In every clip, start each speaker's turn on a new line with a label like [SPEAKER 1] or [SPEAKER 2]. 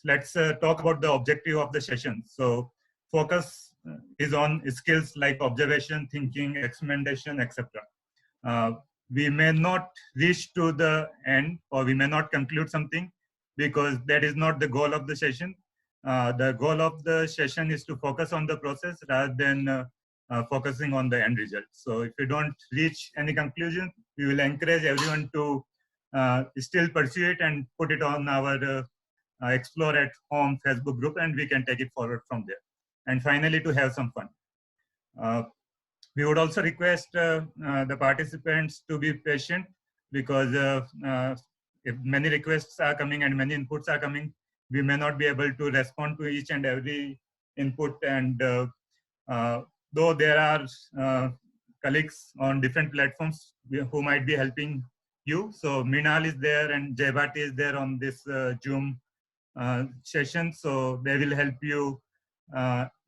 [SPEAKER 1] let's talk about the objective of the session. So focus is on skills like observation, thinking, experimentation, etc. Uh, we may not reach to the end, or we may not conclude something, because that is not the goal of the session. The goal of the session is to focus on the process rather than focusing on the end result. So if we don't reach any conclusion, we will encourage everyone to still pursue it and put it on our Explore at Home Facebook group, and we can take it forward from there. And finally, to have some fun. We would also request the participants to be patient, because if many requests are coming and many inputs are coming, we may not be able to respond to each and every input. And though there are colleagues on different platforms who might be helping you. So Mrinal is there and Jaybati is there on this Zoom session. So they will help you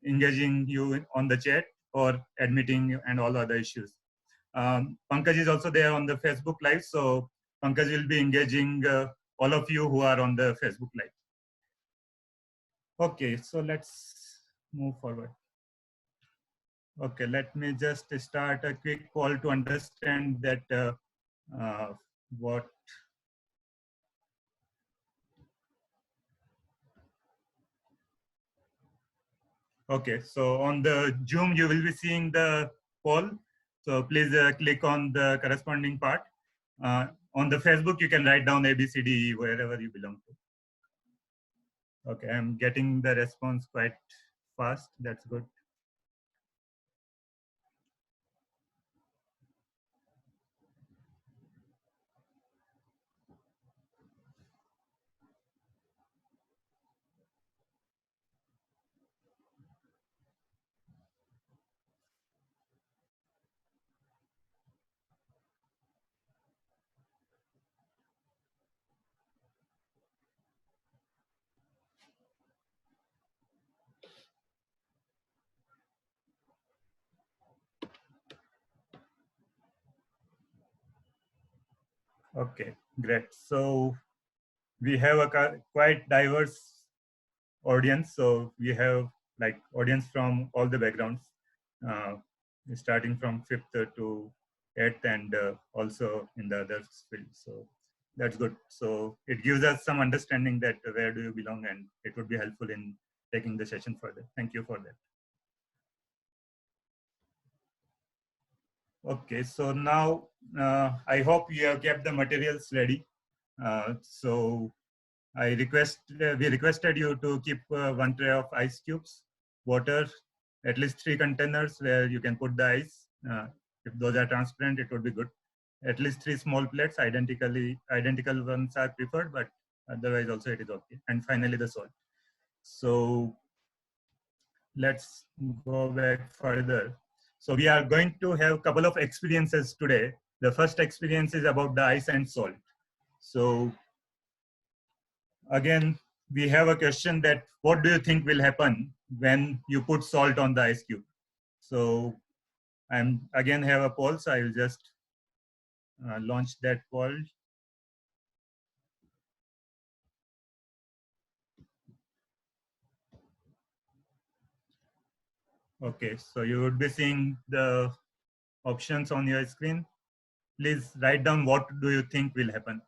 [SPEAKER 1] engaging you on the chat or admitting and all other issues. Pankaj is also there on the Facebook Live. So Pankaj will be engaging all of you who are on the Facebook Live. Okay, so let's move forward. Okay, let me just start a quick poll to understand that what. Okay, so on the Zoom, you will be seeing the poll. So please click on the corresponding part. On the Facebook, you can write down ABCD wherever you belong to. Okay, I'm getting the response quite fast. That's good. Okay, great. So we have a quite diverse audience. So we have like audience from all the backgrounds, uh, starting from 5th to 8th, and also in the other fields. So that's good. So it gives us some understanding that where do you belong, and it would be helpful in taking the session further. Thank you for that. Okay, so now I hope you have kept the materials ready. So we requested you to keep one tray of ice cubes, water, at least 3 containers where you can put the ice. If those are transparent, it would be good. At least 3 small plates, identical ones are preferred, but otherwise also it is okay. And finally the salt. So let's go back further. So we are going to have a couple of experiences today. The first experience is about the ice and salt. So again, we have a question that what do you think will happen when you put salt on the ice cube? So I'm again have a poll, so I will just launch that poll. Okay, so you would be seeing the options on your screen. Please write down what do you think will happen.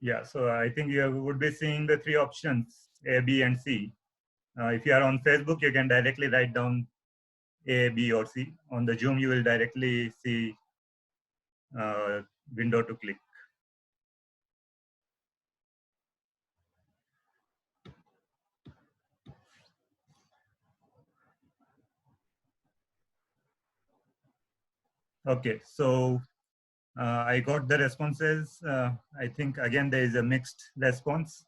[SPEAKER 1] Yeah, so I think you would be seeing the 3 options, A, B, and C. If you are on Facebook, you can directly write down A, B, or C. On the Zoom, you will directly see window to click. Okay, so I got the responses. I think again there is a mixed response.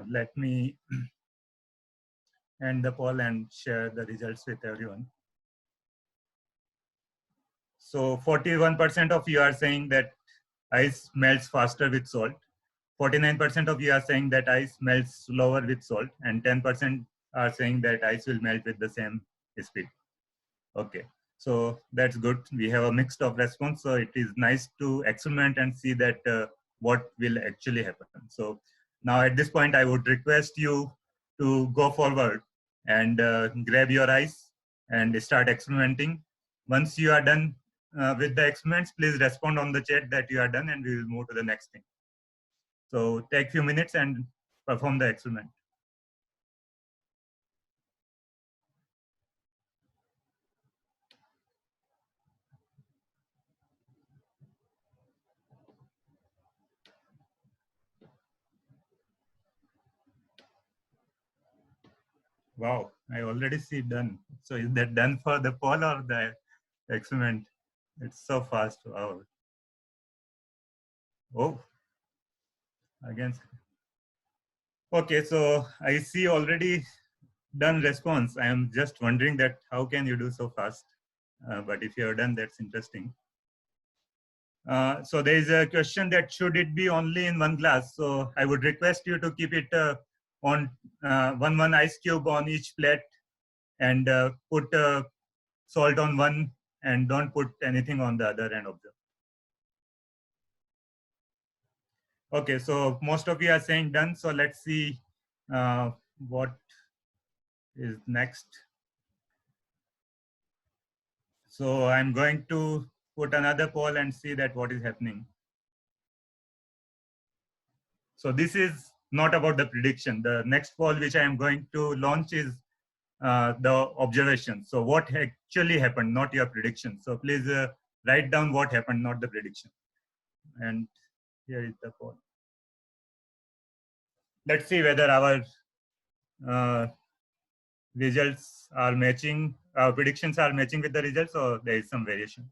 [SPEAKER 1] Let me end the poll and share the results with everyone. So 41% of you are saying that ice melts faster with salt. 49% of you are saying that ice melts slower with salt, and 10% are saying that ice will melt with the same speed. Okay, so that's good. We have a mix of response, so it is nice to experiment and see that what will actually happen. So now at this point, I would request you to go forward and grab your ice and start experimenting. Once you are done with the experiments, please respond on the chat that you are done, and we will move to the next thing. So take few minutes and perform the experiment. Wow, I already see done. So is that done for the poll or the experiment? It's so fast. Wow. Oh, again. Okay, so I see already done response. I am just wondering that how can you do so fast? But if you have done, that's interesting. So there is a question that should it be only in one glass? So I would request you to keep it on one ice cube on each plate and put salt on one and don't put anything on the other end of the. Okay, so most of you are saying done. So let's see what is next. So I'm going to put another poll and see that what is happening. So this is not about the prediction. The next poll which I am going to launch is the observation. So what actually happened, not your prediction. So please write down what happened, not the prediction. And here is the poll. Let's see whether our results are matching, our predictions are matching with the results, or there is some variation.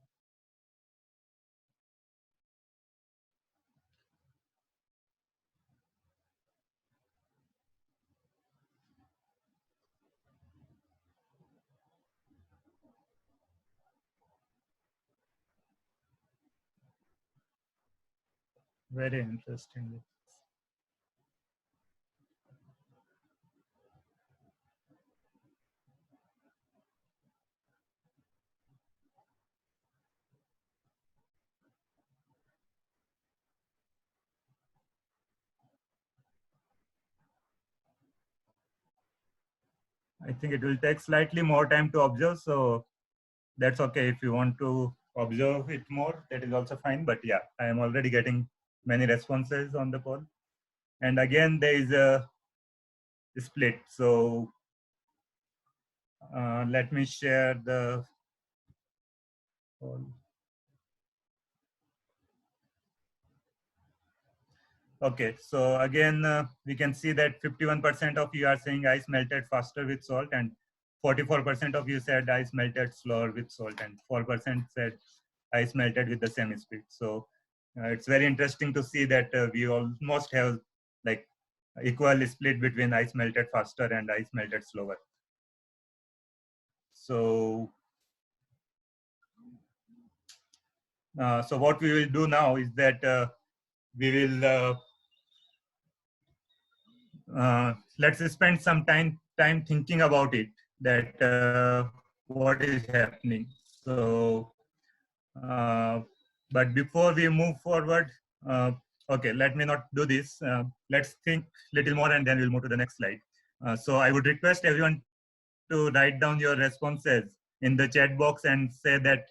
[SPEAKER 1] Very interesting. I think it will take slightly more time to observe. So that's okay. If you want to observe it more, that is also fine. But yeah, I am already getting many responses on the poll. And again, there is a split. So let me share the poll. Okay, so again, we can see that 51% of you are saying ice melted faster with salt, and 44% of you said ice melted slower with salt, and 4% said ice melted with the same speed. So it's very interesting to see that we almost have like equal split between ice melted faster and ice melted slower. So, so what we will do now is that we will let's spend some time thinking about it, that what is happening. So but before we move forward, okay, let me not do this. Let's think little more and then we'll move to the next slide. So I would request everyone to write down your responses in the chat box and say that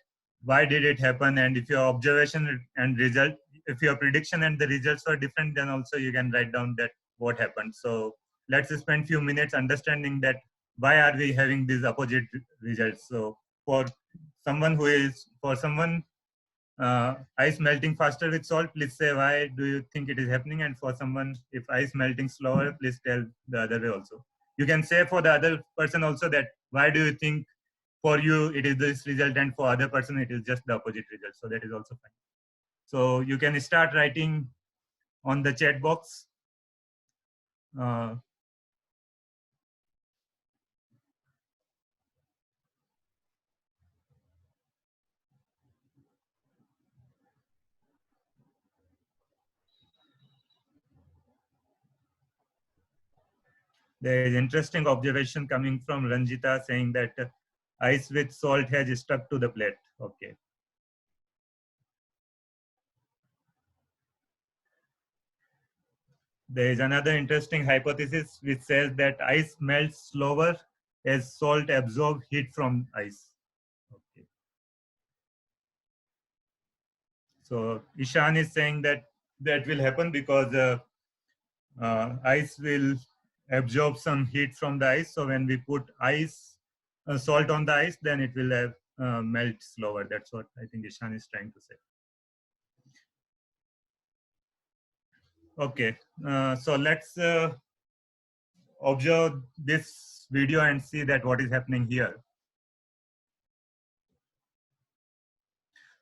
[SPEAKER 1] why did it happen, and if your observation and result, if your prediction and the results were different, then also you can write down that what happened. So let's spend few minutes understanding that why are we having these opposite results. So for someone ice melting faster with salt, please say why do you think it is happening, and for someone if ice melting slower, please tell the other way also. You can say for the other person also that why do you think for you it is this result and for other person it is just the opposite result. So that is also fine. So you can start writing on the chat box. There is interesting observation coming from Ranjita saying that ice with salt has stuck to the plate. Okay. There is another interesting hypothesis which says that ice melts slower as salt absorbs heat from ice. Okay. So Ishan is saying that that will happen because ice will absorb some heat from the ice. So when we put salt on the ice, then it will have, melt slower. That's what I think Ishan is trying to say. Okay, so let's observe this video and see that what is happening here.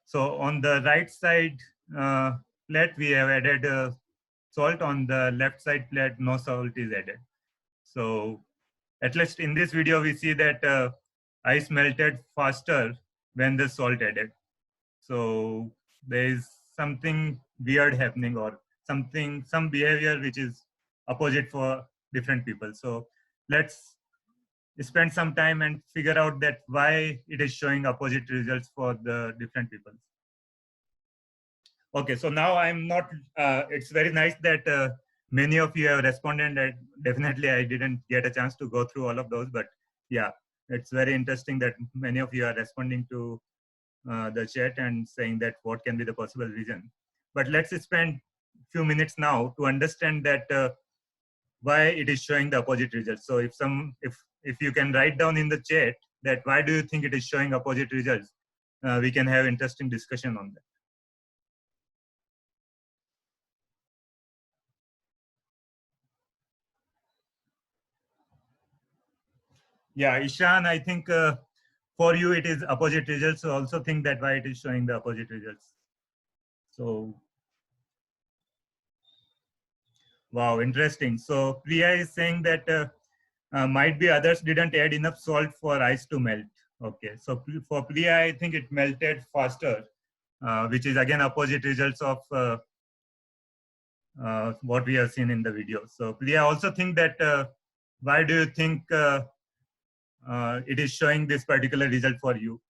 [SPEAKER 1] So on the right side plate, we have added salt. On the left side plate, no salt is added. So at least in this video, we see that ice melted faster when the salt added. So there is something weird happening, or some behavior which is opposite for different people. So let's spend some time and figure out that why it is showing opposite results for the different people. Okay, so now I'm not, it's very nice that many of you have responded, and definitely I didn't get a chance to go through all of those, but yeah, it's very interesting that many of you are responding to the chat and saying that what can be the possible reason. But let's spend few minutes now to understand that why it is showing the opposite results. So if you can write down in the chat that why do you think it is showing opposite results, we can have interesting discussion on that. Yeah, Ishan, I think for you it is opposite results. So also think that why it is showing the opposite results. So, wow, interesting. So Priya is saying that might be others didn't add enough salt for ice to melt. Okay, so for Priya, I think it melted faster, which is again opposite results of what we have seen in the video. So Priya also think that why do you think it is showing this particular result for you?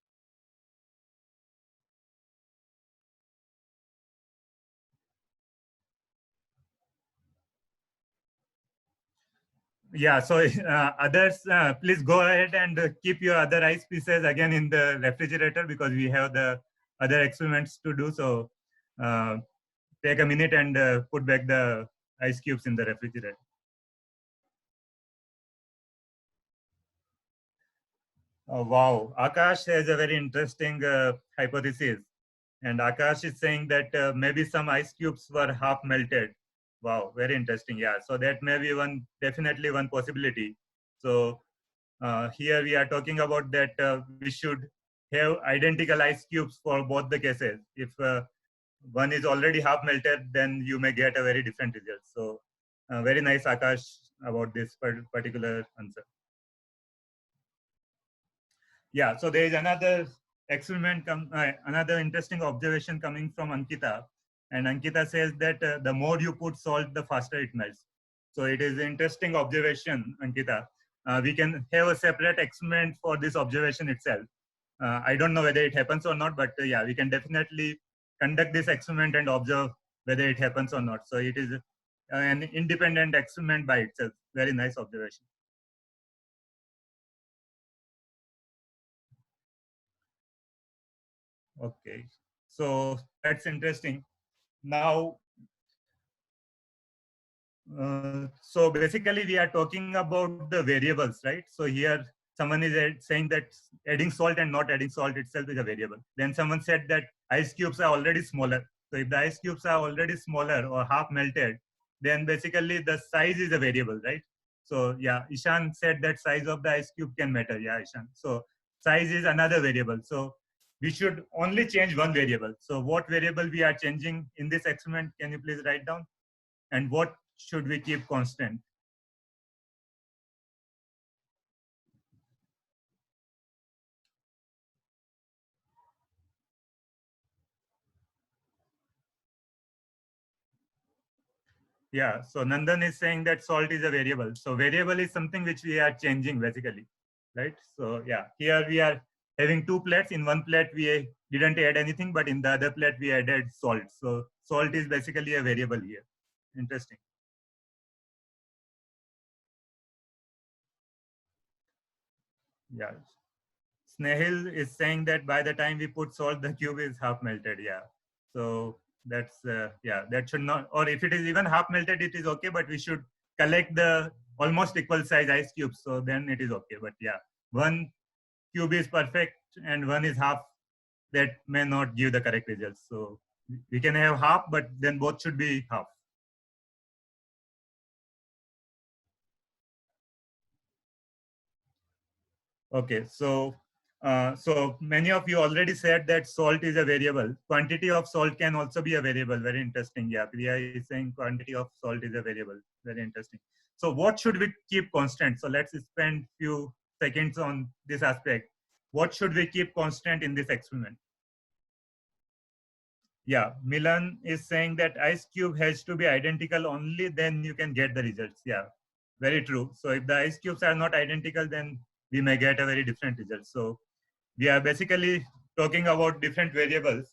[SPEAKER 1] Yeah, so others, please go ahead and keep your other ice pieces again in the refrigerator because we have the other experiments to do. So take a minute and put back the ice cubes in the refrigerator. Wow, Akash has a very interesting hypothesis. And Akash is saying that maybe some ice cubes were half melted. Wow, very interesting. Yeah, so that may be definitely one possibility. So here we are talking about that we should have identical ice cubes for both the cases. If one is already half melted, then you may get a very different result. So very nice, Akash, about this particular answer. Yeah, so there is another another interesting observation coming from Ankita. And Ankita says that the more you put salt, the faster it melts. So it is an interesting observation, Ankita. We can have a separate experiment for this observation itself. I don't know whether it happens or not, but yeah, we can definitely conduct this experiment and observe whether it happens or not. So it is an independent experiment by itself. Very nice observation. Okay, so that's interesting. Now, so basically we are talking about the variables, right? So here someone is saying that adding salt and not adding salt itself is a variable. Then someone said that ice cubes are already smaller. So if the ice cubes are already smaller or half melted, then basically the size is a variable, right? So yeah, Ishan said that size of the ice cube can matter. Yeah, Ishan. So size is another variable. So we should only change one variable. So what variable we are changing in this experiment? Can you please write down? And what should we keep constant? Yeah, so Nandan is saying that salt is a variable. So variable is something which we are changing basically, right? So yeah, here we are having two plates. In one plate we didn't add anything, but in the other plate we added salt. So salt is basically a variable here. Interesting. Yeah. Snehil is saying that by the time we put salt, the cube is half melted. Yeah. So that's yeah, that should not, or if it is even half melted, it is okay. But we should collect the almost equal size ice cubes. So then it is okay. But yeah, one cube is perfect and one is half. That may not give the correct results. So we can have half, but then both should be half. Okay, so many of you already said that salt is a variable. Quantity of salt can also be a variable. Very interesting. Yeah, Priya is saying quantity of salt is a variable. Very interesting. So what should we keep constant? So let's spend few seconds on this aspect. What should we keep constant in this experiment? Yeah, Milan is saying that ice cube has to be identical, only then you can get the results. Yeah, very true. So if the ice cubes are not identical, then we may get a very different result. So we are basically talking about different variables.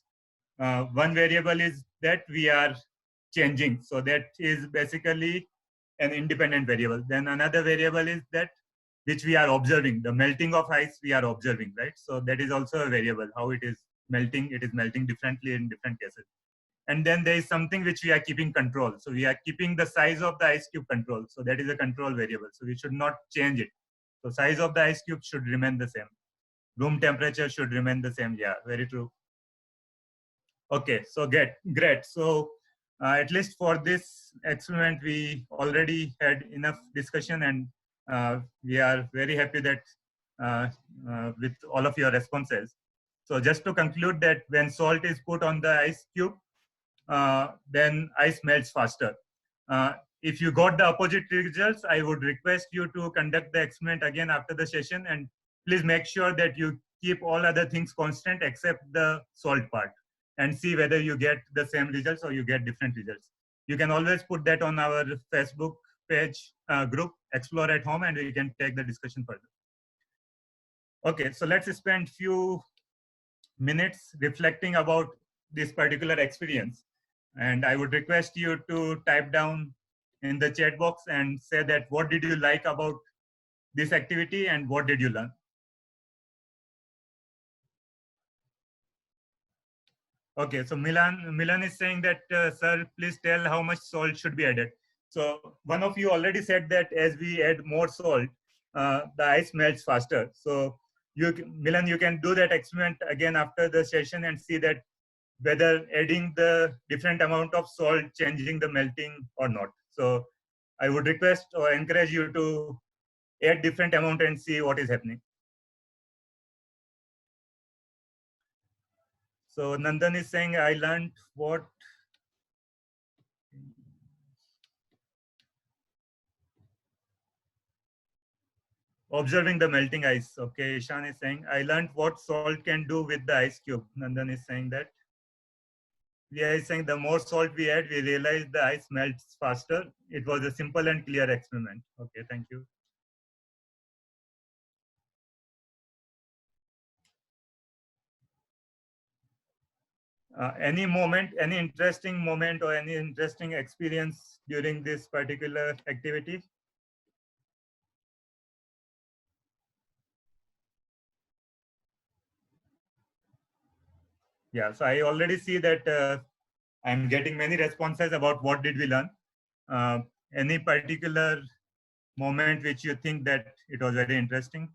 [SPEAKER 1] One variable is that we are changing. So that is basically an independent variable. Then another variable is that which we are observing. The melting of ice we are observing, right? So that is also a variable. How it is melting, it is melting differently in different cases. And then there is something which we are keeping control. So we are keeping the size of the ice cube control. So that is a control variable. So we should not change it. So size of the ice cube should remain the same. Room temperature should remain the same. Yeah, very true. Okay, so great. So at least for this experiment, we already had enough discussion, and we are very happy that uh, with all of your responses. So just to conclude that when salt is put on the ice cube, then ice melts faster. Uh, if you got the opposite results, I would request you to conduct the experiment again after the session, and please make sure that you keep all other things constant except the salt part, and see whether you get the same results or you get different results. You can always put that on our Facebook page group, Explore at Home, and we can take the discussion further. Okay, so let's spend few minutes reflecting about this particular experience. And I would request you to type down in the chat box and say that what did you like about this activity and what did you learn? Okay, so Milan is saying that, sir, please tell how much salt should be added. So one of you already said that as we add more salt, the ice melts faster. So Milan, you can do that experiment again after the session and see that whether adding the different amount of salt changing the melting or not. So I would request or encourage you to add different amount and see what is happening. So Nandan is saying, I learned what observing the melting ice. Okay, Ishan is saying, I learned what salt can do with the ice cube. Nandan is saying that. Priya is saying, the more salt we add, we realize the ice melts faster. It was a simple and clear experiment. Okay, thank you. Any moment, any interesting moment or any interesting experience during this particular activity? Yeah, so I already see that I'm getting many responses about what did we learn. Uh, any particular moment which you think that it was very interesting?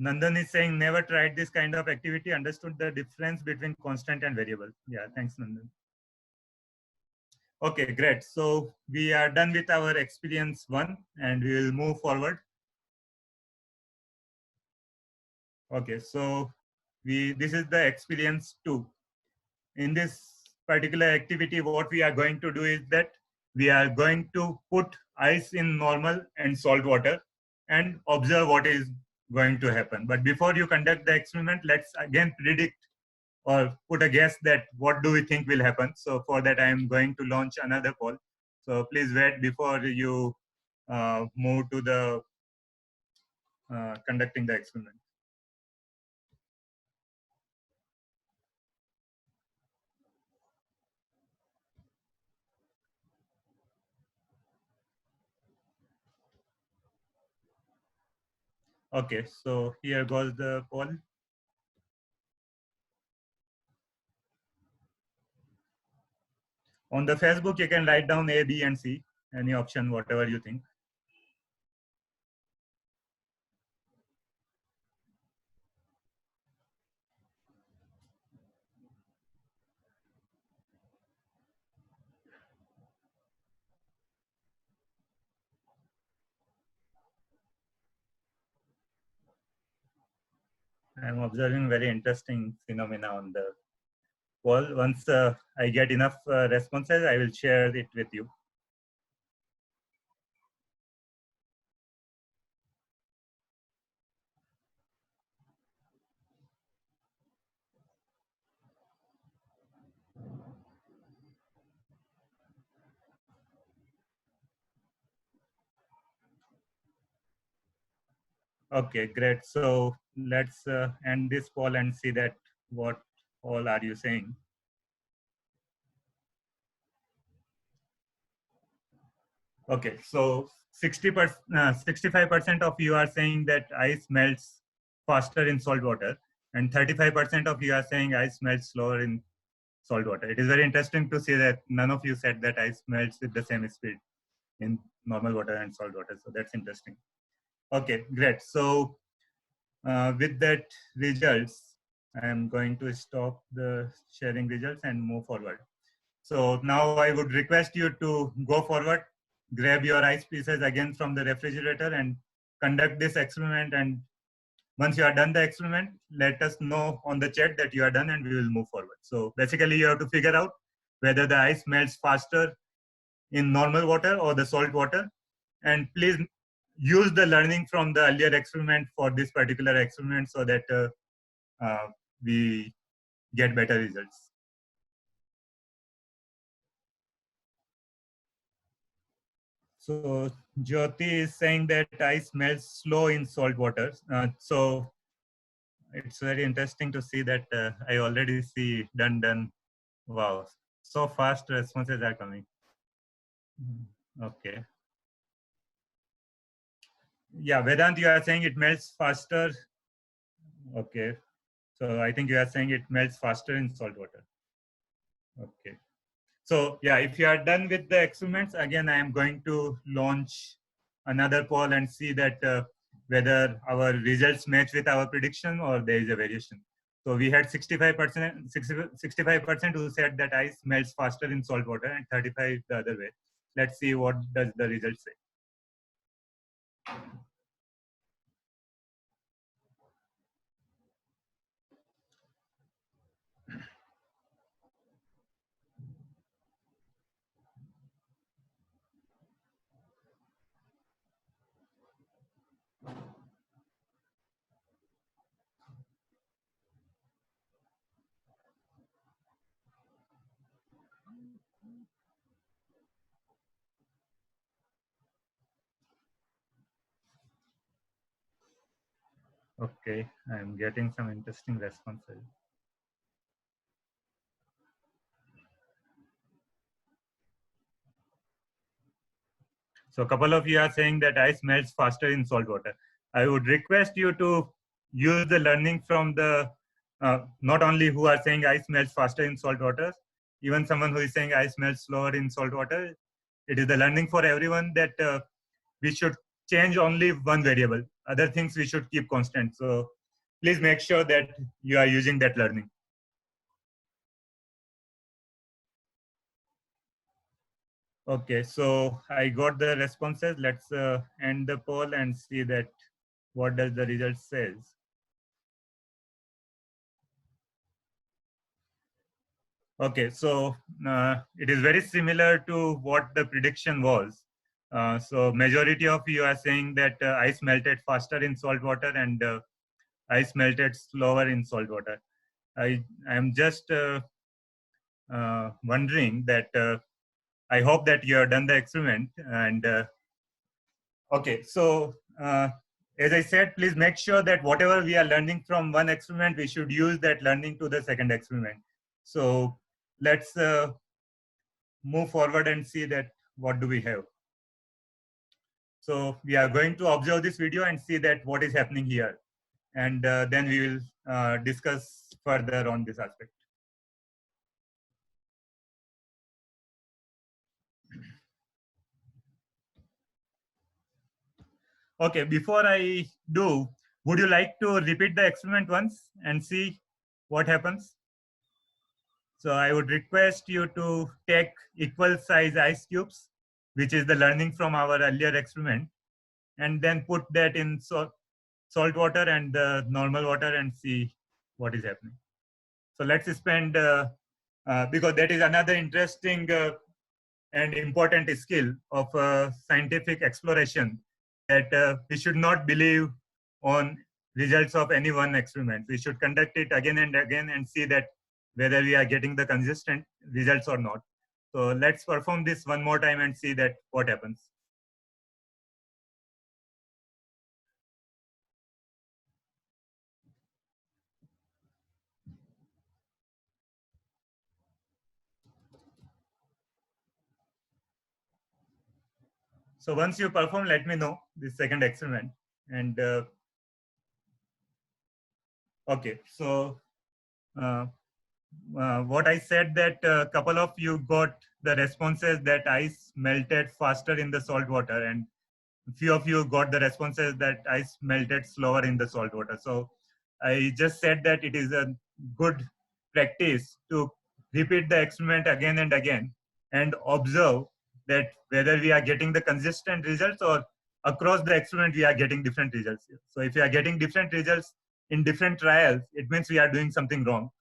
[SPEAKER 1] Nandan is saying never tried this kind of activity, understood the difference between constant and variable. Yeah, thanks, Nandan. Okay, great. So we are done with our experience one and we will move forward. Okay, so this is the experience two. In this particular activity, what we are going to do is that we are going to put ice in normal and salt water and observe what is going to happen. But before you conduct the experiment, let's again predict or put a guess that what do we think will happen. So for that, I am going to launch another poll. So please wait before you move to the conducting the experiment. Okay, so here goes the poll. On the Facebook, you can write down A, B, and C, any option, whatever you think. I'm observing very interesting phenomena on the poll. Once I get enough responses, I will share it with you. Okay, great. So let's end this poll and see that what all are you saying. Okay, so 65% of you are saying that ice melts faster in salt water, and 35% of you are saying ice melts slower in salt water. It is very interesting to see that none of you said that ice melts with the same speed in normal water and salt water. So that's interesting. Okay, great. So with that results, I am going to stop the sharing results and move forward. So now I would request you to go forward, grab your ice pieces again from the refrigerator and conduct this experiment. And once you are done the experiment, let us know on the chat that you are done and we will move forward. So basically you have to figure out whether the ice melts faster in normal water or the salt water. And please use the learning from the earlier experiment for this particular experiment so that we get better results. So Jyoti is saying that ice melts slow in salt water. So it's very interesting to see that I already see done. Wow, so fast responses are coming. Okay. Yeah, Vedant, you are saying it melts faster. Okay. So I think you are saying it melts faster in salt water. Okay. So yeah, if you are done with the experiments, again, I am going to launch another poll and see that whether our results match with our prediction or there is a variation. So we had 65% who said that ice melts faster in salt water and 35 the other way. Let's see what does the result say. Okay, I'm getting some interesting responses. So a couple of you are saying that ice melts faster in salt water. I would request you to use the learning from the, not only who are saying ice melts faster in salt water, even someone who is saying ice melts slower in salt water. It is the learning for everyone that we should change only one variable. Other things we should keep constant. So please make sure that you are using that learning. Okay, so I got the responses. Let's end the poll and see that what does the result says. Okay, so it is very similar to what the prediction was. So majority of you are saying that ice melted faster in salt water and ice melted slower in salt water. I am just wondering that I hope that you have done the experiment. And okay, so as I said, please make sure that whatever we are learning from one experiment, we should use that learning to the second experiment. So let's move forward and see that what do we have. So we are going to observe this video and see that what is happening here. And then we will discuss further on this aspect. Okay, before I do, would you like to repeat the experiment once and see what happens? So I would request you to take equal size ice cubes, which is the learning from our earlier experiment, and then put that in salt water and the normal water and see what is happening. So let's spend, because that is another interesting and important skill of scientific exploration, that we should not believe on results of any one experiment. We should conduct it again and again and see that whether we are getting the consistent results or not. So let's perform this one more time and see that what happens. So once you perform, let me know this second experiment. And okay, so uh, what I said, that a couple of you got the responses that ice melted faster in the salt water, and few of you got the responses that ice melted slower in the salt water. So I just said that it is a good practice to repeat the experiment again and again and observe that whether we are getting the consistent results or across the experiment we are getting different results. So if we are getting different results in different trials, it means we are doing something wrong.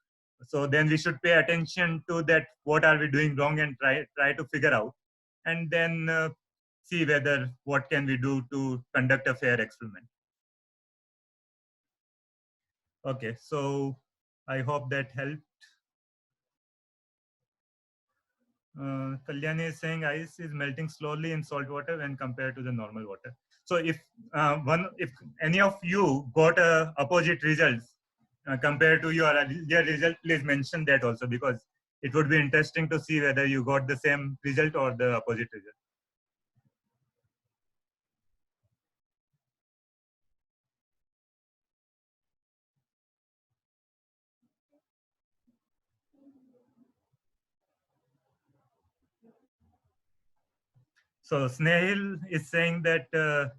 [SPEAKER 1] So then we should pay attention to that, what are we doing wrong, and try to figure out, and then see whether what can we do to conduct a fair experiment. Okay, so I hope that helped. Kalyani is saying ice is melting slowly in salt water when compared to the normal water. So if any of you got opposite results compared to your earlier result, please mention that also, because it would be interesting to see whether you got the same result or the opposite result. So Snehil is saying that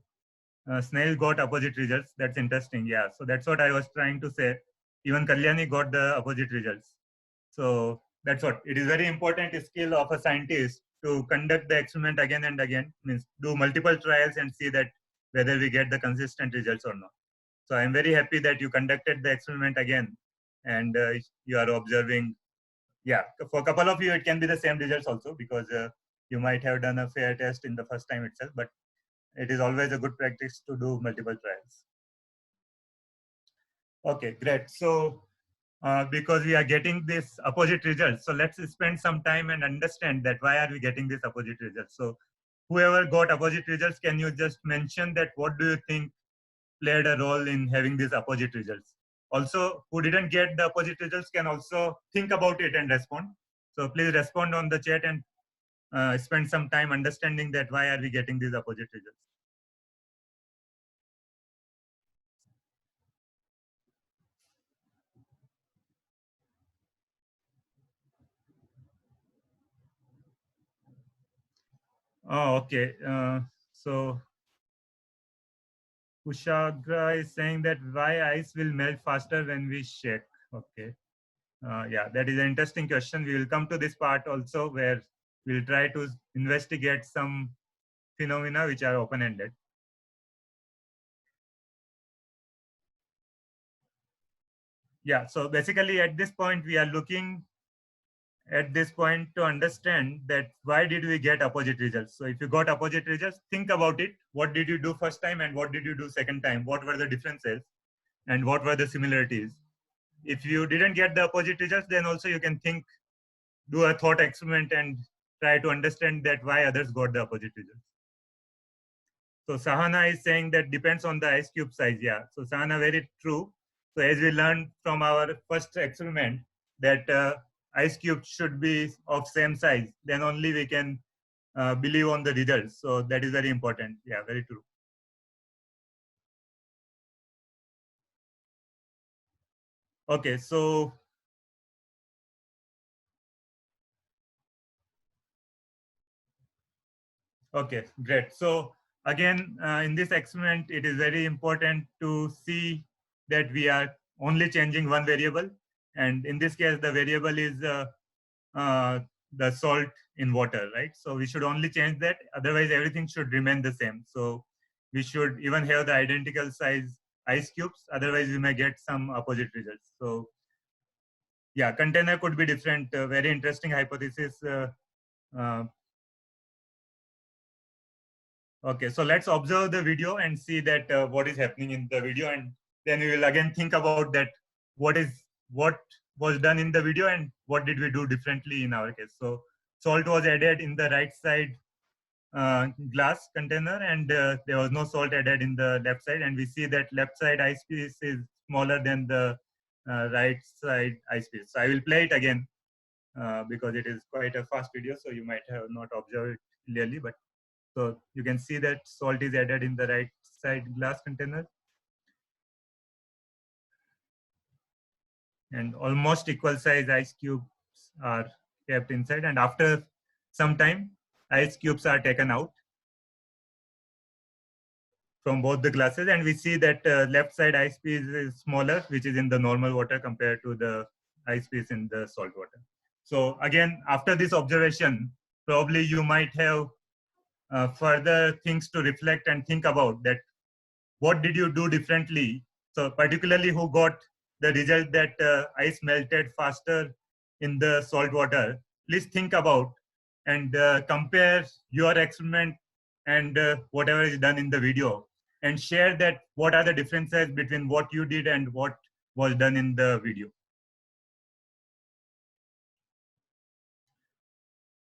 [SPEAKER 1] Snail got opposite results. That's interesting. Yeah. So that's what I was trying to say. Even Kalyani got the opposite results. So that's what it is. Very important skill of a scientist to conduct the experiment again and again. Means do multiple trials and see that whether we get the consistent results or not. So I'm very happy that you conducted the experiment again, and you are observing. Yeah, for a couple of you, it can be the same results also, because you might have done a fair test in the first time itself, but it is always a good practice to do multiple trials. Okay, great. So because we are getting this opposite results, so let's spend some time and understand that why are we getting this opposite results. So whoever got opposite results, can you just mention that what do you think played a role in having these opposite results? Also, who didn't get the opposite results can also think about it and respond. So please respond on the chat and spend some time understanding that why are we getting these opposite results. Oh, okay. So Kushagra is saying that why ice will melt faster when we shake. Okay. Yeah, that is an interesting question. We will come to this part also, where we'll try to investigate some phenomena which are open-ended. Yeah, so basically at this point, we are looking at this point to understand that why did we get opposite results. So if you got opposite results, think about it. What did you do first time and what did you do second time? What were the differences and what were the similarities? if you didn't get the opposite results, then also you can do a thought experiment and try to understand that why others got the opposite results. So Sahana is saying that depends on the ice cube size. Yeah. So Sahana, very true. So as we learned from our first experiment that ice cube should be of same size, then only we can believe on the results. So that is very important. Yeah, very true. Okay, so okay, great. So again, in this experiment, it is very important to see that we are only changing one variable. And in this case, the variable is uh, the salt in water, right? So we should only change that. Otherwise, everything should remain the same. So we should even have the identical size ice cubes. Otherwise, we may get some opposite results. So yeah, container could be different. Very interesting hypothesis. Uh, Okay, so let's observe the video and see that what is happening in the video, and then we will again think about that what was done in the video and what did we do differently in our case. So salt was added in the right side glass container, and there was no salt added in the left side, and we see that left side ice piece is smaller than the right side ice piece. So I will play it again because it is quite a fast video, so you might have not observed it clearly, but so you can see that salt is added in the right side glass container and almost equal size ice cubes are kept inside, and after some time ice cubes are taken out from both the glasses, and we see that left side ice piece is smaller, which is in the normal water compared to the ice piece in the salt water. So again, after this observation, probably you might have further things to reflect and think about that what did you do differently? So particularly who got the result that ice melted faster in the salt water, please think about and compare your experiment and whatever is done in the video and share that what are the differences between what you did and what was done in the video.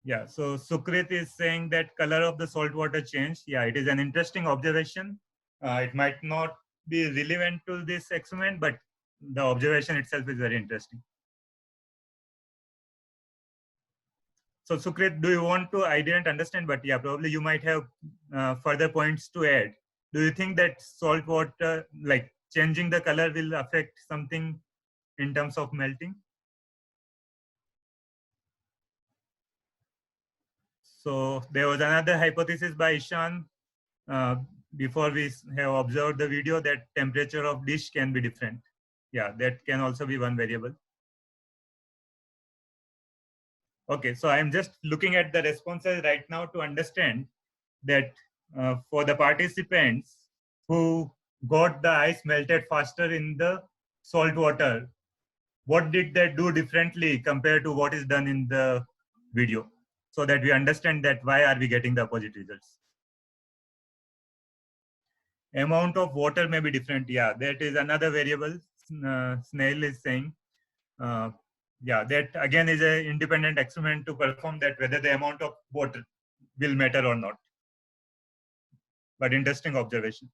[SPEAKER 1] Yeah, so Sukrit is saying that color of the salt water changed. Yeah, it is an interesting observation. It might not be relevant to this experiment, but the observation itself is very interesting. So Sukrit, do you want to, I didn't understand, but yeah, probably you might have further points to add. Do you think that salt water, like changing the color will affect something in terms of melting? So there was another hypothesis by Ishan uh, before we have observed the video that temperature of dish can be different. Yeah, that can also be one variable. Okay, so I'm just looking at the responses right now to understand that for the participants who got the ice melted faster in the salt water, what did they do differently compared to what is done in the video? So that we understand that why are we getting the opposite results. Amount of water may be different. Yeah, that is another variable. Snail is saying. Uh, yeah, that again is an independent experiment to perform that whether the amount of water will matter or not. But interesting observation.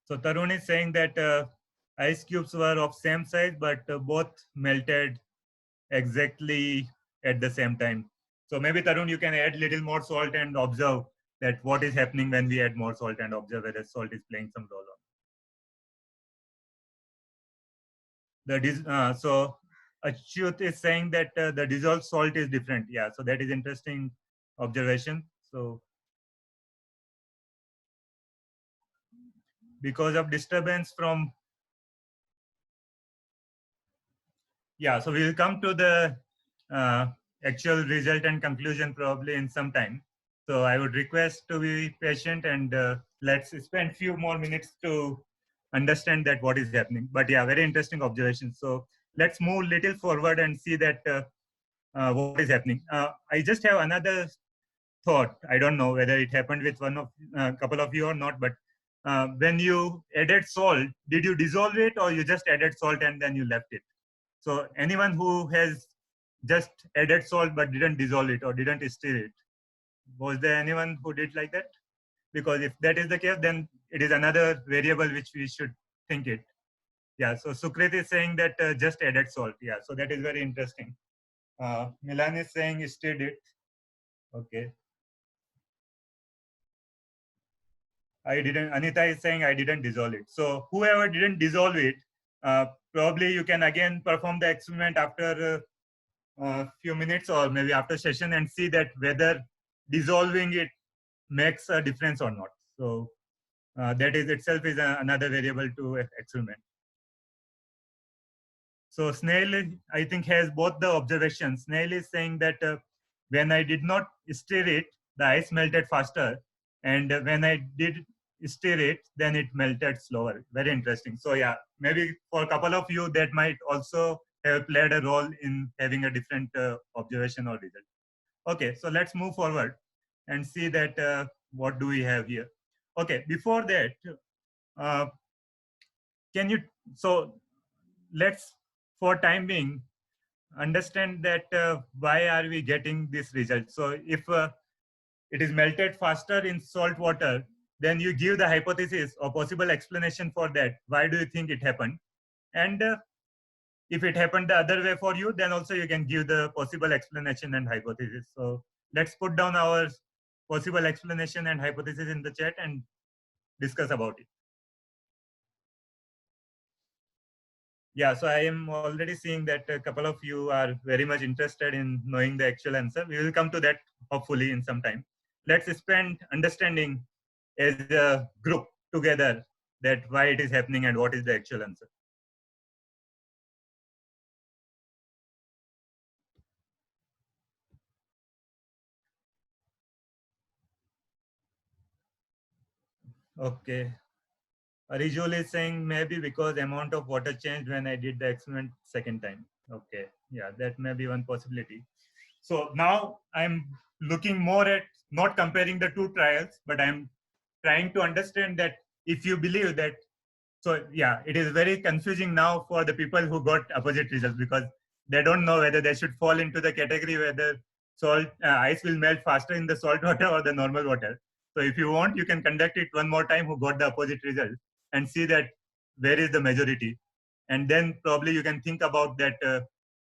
[SPEAKER 1] So Tarun is saying that ice cubes were of same size, but both melted exactly at the same time. So maybe Tarun, you can add little more salt and observe that what is happening when we add more salt and observe whether salt is playing some role. So Achyut is saying that the dissolved salt is different. Yeah, so that is interesting observation. So because of disturbance from, yeah, so we will come to the uh, actual result and conclusion probably in some time. So I would request to be patient and let's spend few more minutes to understand that what is happening. But yeah, very interesting observation. So let's move little forward and see that what is happening. I just have another thought. I don't know whether it happened with one of couple of you or not, but when you added salt, did you dissolve it or you just added salt and then you left it? So anyone who has just added salt but didn't dissolve it or didn't stir it, was there anyone who did like that? Because if that is the case, then it is another variable which we should think it. Yeah, so Sukrit is saying that just added salt. Yeah, so that is very interesting. Milan is saying stirred it. Okay. I didn't, Anita is saying I didn't dissolve it. So whoever didn't dissolve it, probably you can again perform the experiment after a few minutes or maybe after session and see that whether dissolving it makes a difference or not. So that is itself is another variable to experiment. So Snail, I think, has both the observations. Snail is saying that when I did not stir it, the ice melted faster. And when I did stir it, then it melted slower. Very interesting. So yeah, maybe for a couple of you, that might also have played a role in having a different observation or result. Okay, so let's move forward and see that what do we have here. Okay, before that, uh, can you, so let's, for time being, understand that why are we getting this result. So if it is melted faster in salt water, then you give the hypothesis or possible explanation for that. Why do you think it happened? And if it happened the other way for you, then also you can give the possible explanation and hypothesis. So let's put down our possible explanation and hypothesis in the chat and discuss about it. Yeah, so I am already seeing that a couple of you are very much interested in knowing the actual answer. We will come to that hopefully in some time. Let's spend understanding as a group together that why it is happening and what is the actual answer. Okay. Arijul is saying maybe because amount of water changed when I did the experiment second time. Okay. Yeah, that may be one possibility. So now I'm looking more at not comparing the two trials, but I'm trying to understand that if you believe that, so yeah, it is very confusing now for the people who got opposite results because they don't know whether they should fall into the category whether salt ice will melt faster in the salt water or the normal water. So if you want, you can conduct it one more time who got the opposite result and see that where is the majority, and then probably you can think about that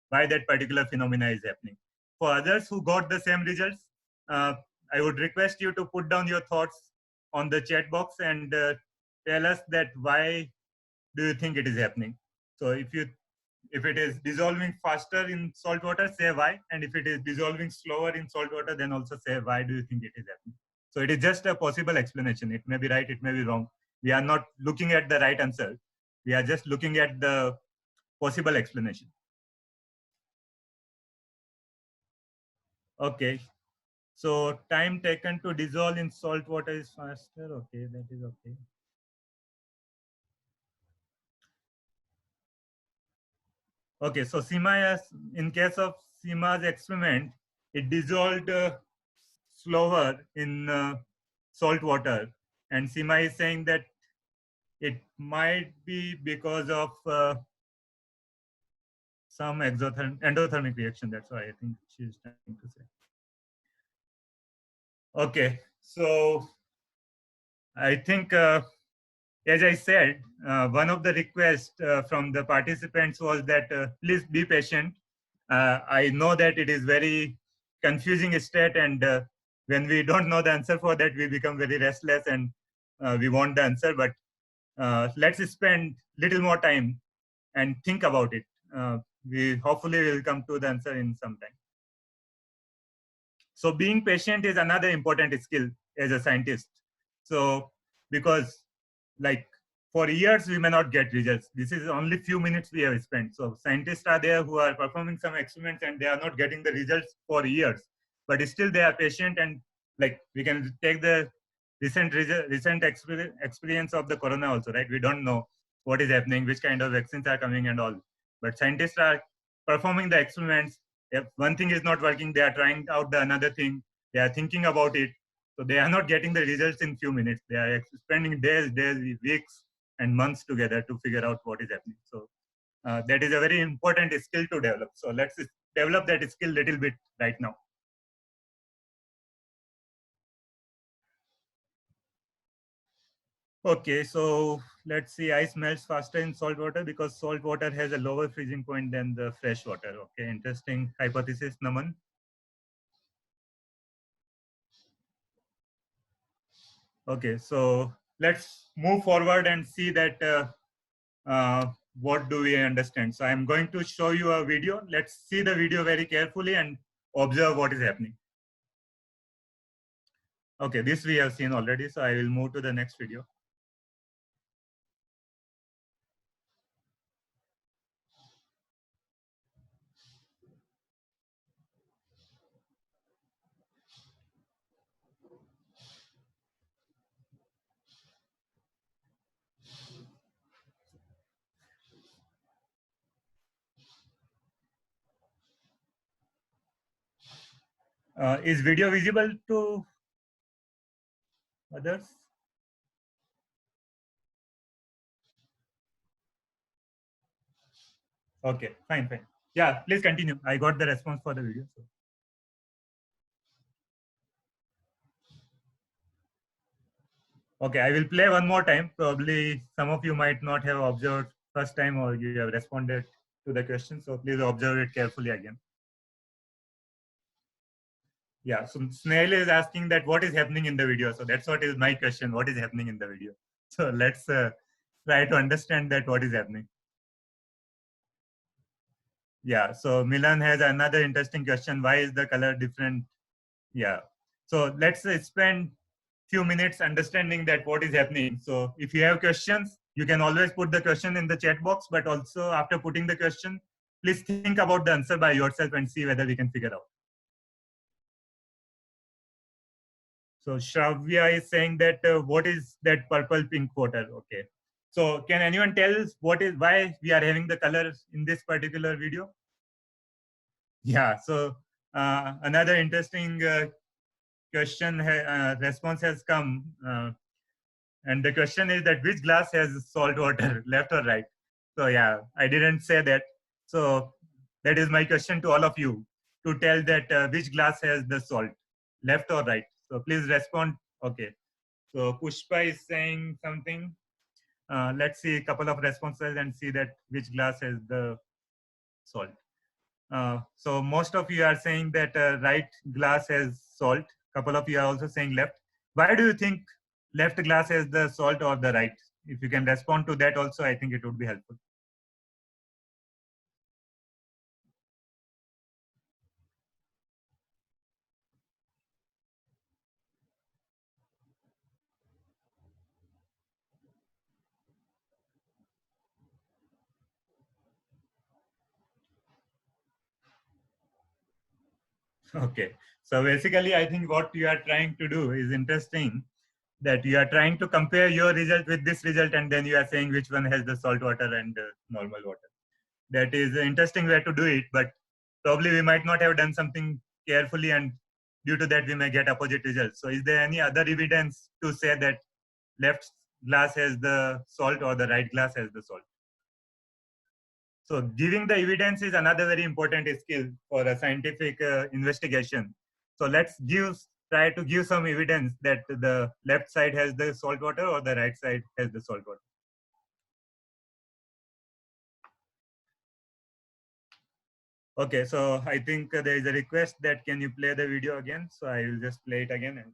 [SPEAKER 1] why that particular phenomena is happening. For others who got the same results, uh, I would request you to put down your thoughts on the chat box and tell us that why do you think it is happening. So if it is dissolving faster in salt water, say why, and if it is dissolving slower in salt water, then also say why do you think it is happening. So it is just a possible explanation. It may be right, it may be wrong. We are not looking at the right answer. We are just looking at the possible explanation. Okay. So time taken to dissolve in salt water is faster. Okay, that is okay. Okay, so in case of Seema's experiment, it dissolved slower in salt water. And Seema is saying that it might be because of some endothermic reaction. That's why I think she's trying to say. Okay, so I think, as I said, one of the requests from the participants was that please be patient. I know that it is very confusing state, and when we don't know the answer for that, we become very restless and we want the answer. But let's spend little more time and think about it. We hopefully will come to the answer in some time. So being patient is another important skill as a scientist. So because like for years we may not get results. This is only few minutes we have spent. So scientists are there who are performing some experiments and they are not getting the results for years, but still they are patient. And like we can take the recent experience of the corona also, right? We don't know what is happening, which kind of vaccines are coming and all, but scientists are performing the experiments. If one thing is not working, they are trying out the another thing. they are thinking about it. So they are not getting the results in few minutes. They are spending days, weeks, and months together to figure out what is happening. So that is a very important skill to develop. So let's develop that skill little bit right now. Okay, so let's see. Ice melts faster in salt water because salt water has a lower freezing point than the fresh water. Okay, interesting hypothesis, Naman. Okay, so let's move forward and see that what do we understand. So I'm going to show you a video. Let's see the video very carefully and observe what is happening. Okay, this we have seen already, so I will move to the next video. Is video visible to others? Okay, fine, fine. Yeah, please continue. I got the response for the video. So. Okay, I will play one more time. Probably some of you might not have observed first time or you have responded to the question. So please observe it carefully again. Yeah, so Snail is asking that what is happening in the video. So that's what is my question. What is happening in the video? So let's try to understand that what is happening. Yeah, so Milan has another interesting question. Why is the color different? Yeah. So let's spend few minutes understanding that what is happening. So if you have questions, you can always put the question in the chat box, but also after putting the question, please think about the answer by yourself and see whether we can figure out. So Shravya is saying that what is that purple pink water? Okay. So can anyone tell what is why we are having the colors in this particular video? Yeah. So another interesting response has come. And the question is that which glass has salt water, left or right? So yeah, I didn't say that. So that is my question to all of you to tell that which glass has the salt, left or right. So please respond. Okay. So Pushpa is saying something. Let's see a couple of responses and see that which glass has the salt. So most of you are saying that right glass has salt. Couple of you are also saying left. Why do you think left glass has the salt or the right? If you can respond to that also, I think it would be helpful. Okay. So basically, I think what you are trying to do is interesting that you are trying to compare your result with this result and then you are saying which one has the salt water and normal water. That is an interesting way to do it, but probably we might not have done something carefully and due to that we may get opposite results. So is there any other evidence to say that left glass has the salt or the right glass has the salt? So giving the evidence is another very important skill for a scientific investigation. So try to give some evidence that the left side has the salt water or the right side has the salt water. Okay, so I think there is a request that can you play the video again? So I will just play it again. And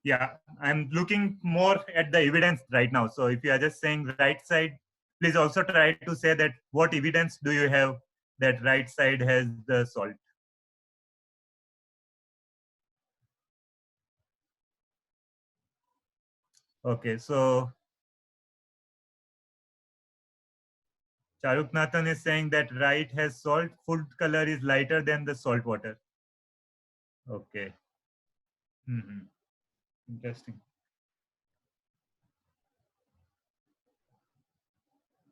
[SPEAKER 1] yeah, I'm looking more at the evidence right now. So if you are just saying right side, please also try to say that what evidence do you have that right side has the salt? Okay, so Charuk Nathan is saying that right has salt, food color is lighter than the salt water. Okay. Mm-hmm. Interesting.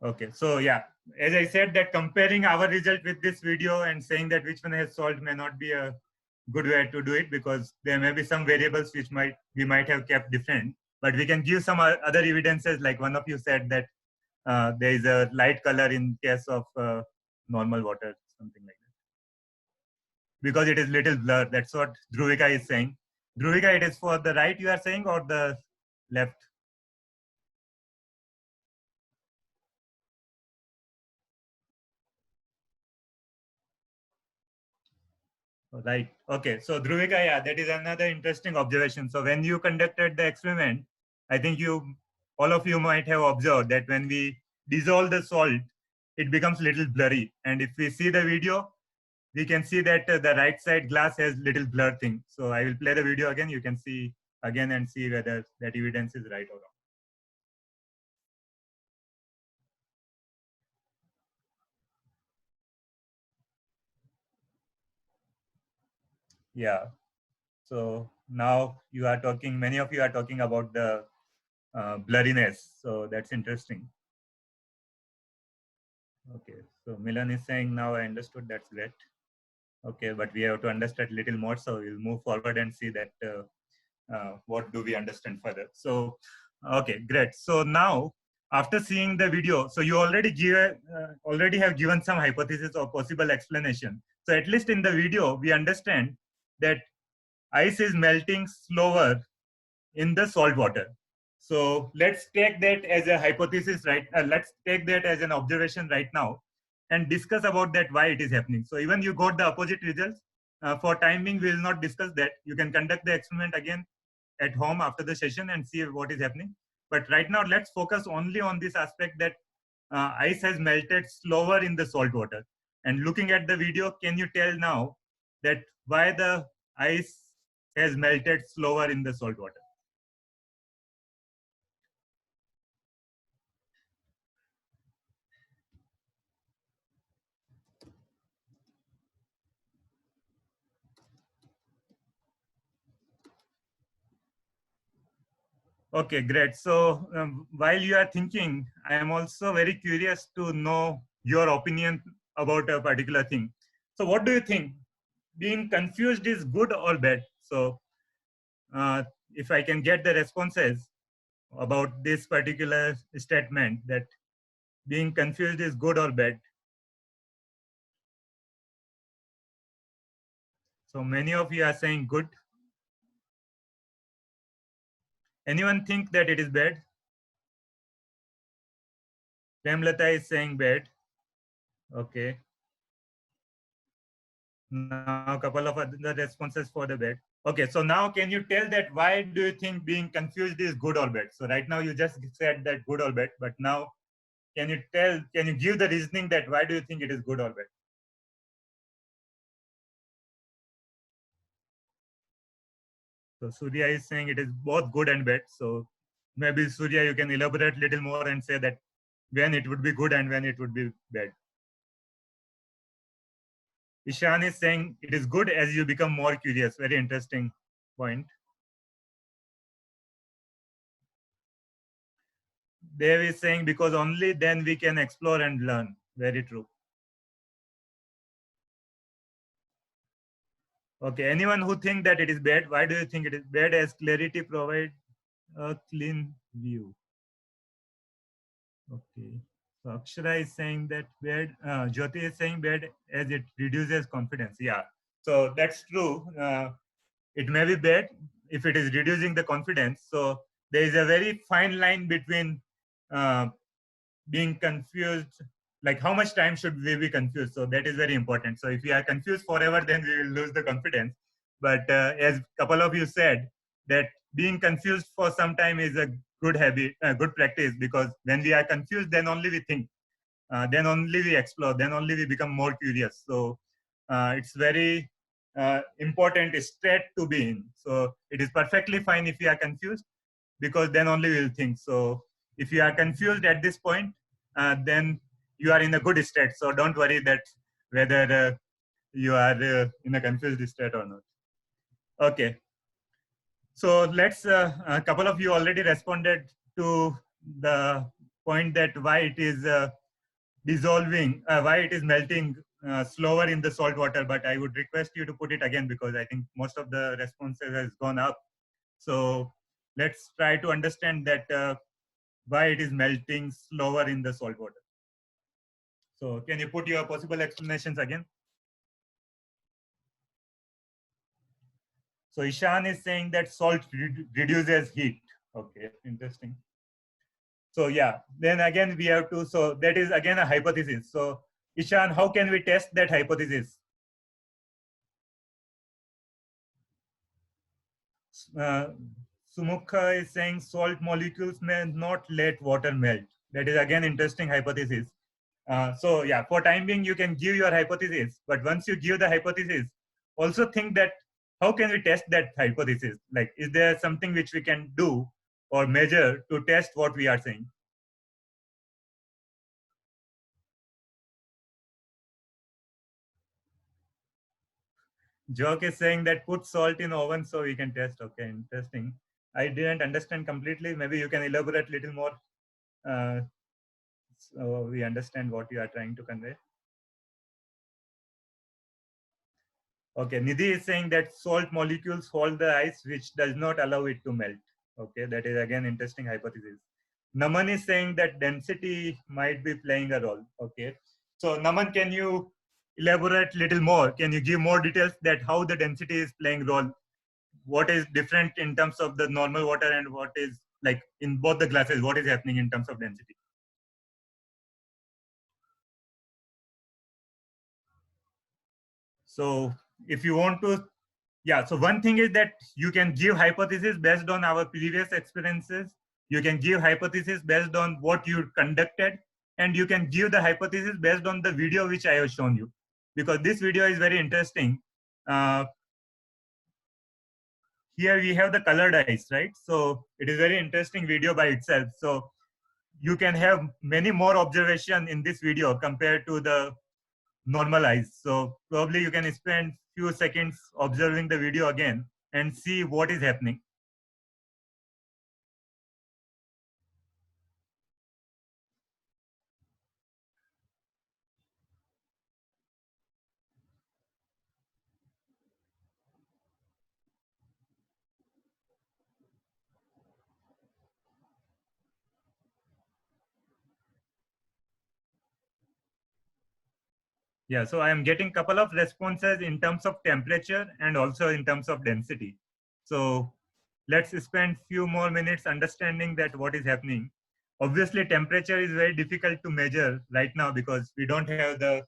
[SPEAKER 1] Okay, so yeah, as I said, that comparing our result with this video and saying that which one has solved may not be a good way to do it, because there may be some variables which we might have kept different, but we can give some other evidences, like one of you said that there is a light color in case of normal water, something like that, because it is little blur. That's what Dhruvika is saying. Dhruvika, it is for the right you are saying or the left? Right. Okay. So Dhruvika, yeah, that is another interesting observation. So when you conducted the experiment, I think all of you might have observed that when we dissolve the salt, it becomes little blurry. And if we see the video, we can see that the right side glass has little blur thing. So I will play the video again. You can see again and see whether that evidence is right or wrong. Yeah. So now many of you are talking about the blurriness. So that's interesting. Okay, so Milan is saying now I understood, that's great. Okay, but we have to understand a little more, so we'll move forward and see that what do we understand further. So, okay, great. So now, after seeing the video, so you already have given some hypothesis or possible explanation. So at least in the video, we understand that ice is melting slower in the salt water. So let's take that as a hypothesis, right? Let's take that as an observation right now and discuss about that why it is happening. So even you got the opposite results. For time being, we will not discuss that. You can conduct the experiment again at home after the session and see what is happening. But right now, let's focus only on this aspect that ice has melted slower in the salt water. And looking at the video, can you tell now that why the ice has melted slower in the salt water? Okay, great. So while you are thinking, I am also very curious to know your opinion about a particular thing. So what do you think? Being confused is good or bad? So uh, if I can get the responses about this particular statement, that being confused is good or bad. So many of you are saying good. Anyone think that it is bad? Premlata is saying bad. Okay. Now a couple of other responses for the bad. Okay, so now can you tell that why do you think being confused is good or bad? So right now you just said that good or bad, but now can you give the reasoning that why do you think it is good or bad? So Surya is saying it is both good and bad. So maybe Surya, you can elaborate a little more and say that when it would be good and when it would be bad. Ishan is saying it is good as you become more curious. Very interesting point. Dev is saying because only then we can explore and learn. Very true. Okay, anyone who think that it is bad, why do you think it is bad? As clarity provide a clean view. Okay. So Akshara is saying that bad, Jyoti is saying bad as it reduces confidence. Yeah. So that's true. It may be bad if it is reducing the confidence. So there is a very fine line between uh, being confused, like how much time should we be confused? So that is very important. So if we are confused forever, then we will lose the confidence. But as a couple of you said, that being confused for some time is a good habit, a good practice, because when we are confused, then only we think, then only we explore, then only we become more curious. So it's very important state to be in. So it is perfectly fine if you are confused, because then only we will think. So if you are confused at this point, then you are in a good state. So don't worry that whether you are in a confused state or not. Okay. So let's, a couple of you already responded to the point that why it is dissolving, why it is melting slower in the salt water, but I would request you to put it again because I think most of the responses has gone up. So let's try to understand that why it is melting slower in the salt water. So can you put your possible explanations again? So Ishan is saying that salt reduces heat. Okay, interesting. So yeah, then again we have to, so that is again a hypothesis. So Ishan, how can we test that hypothesis? Uh, Sumukha is saying salt molecules may not let water melt. That is again interesting hypothesis. So yeah, for time being, you can give your hypothesis, but once you give the hypothesis, also think that how can we test that hypothesis? Like, is there something which we can do or measure to test what we are saying? Joke is saying that put salt in oven so we can test. Okay, interesting. I didn't understand completely. Maybe you can elaborate a little more uh, so we understand what you are trying to convey. Okay, Nidhi is saying that salt molecules hold the ice, which does not allow it to melt. Okay, that is again interesting hypothesis. Naman is saying that density might be playing a role. Okay, so Naman, can you elaborate little more? Can you give more details that how the density is playing role? What is different in terms of the normal water and what is like in both the glasses? What is happening in terms of density? So if you want to, yeah, so one thing is that you can give hypothesis based on our previous experiences. You can give hypothesis based on what you conducted, and you can give the hypothesis based on the video which I have shown you. Because this video is very interesting. Uh, Here we have the colored ice, right? So it is very interesting video by itself. So you can have many more observation in this video compared to the normal eyes. So probably you can spend few seconds observing the video again and see what is happening. Yeah, so I am getting couple of responses in terms of temperature and also in terms of density. So let's spend few more minutes understanding that what is happening. Obviously, temperature is very difficult to measure right now because we don't have the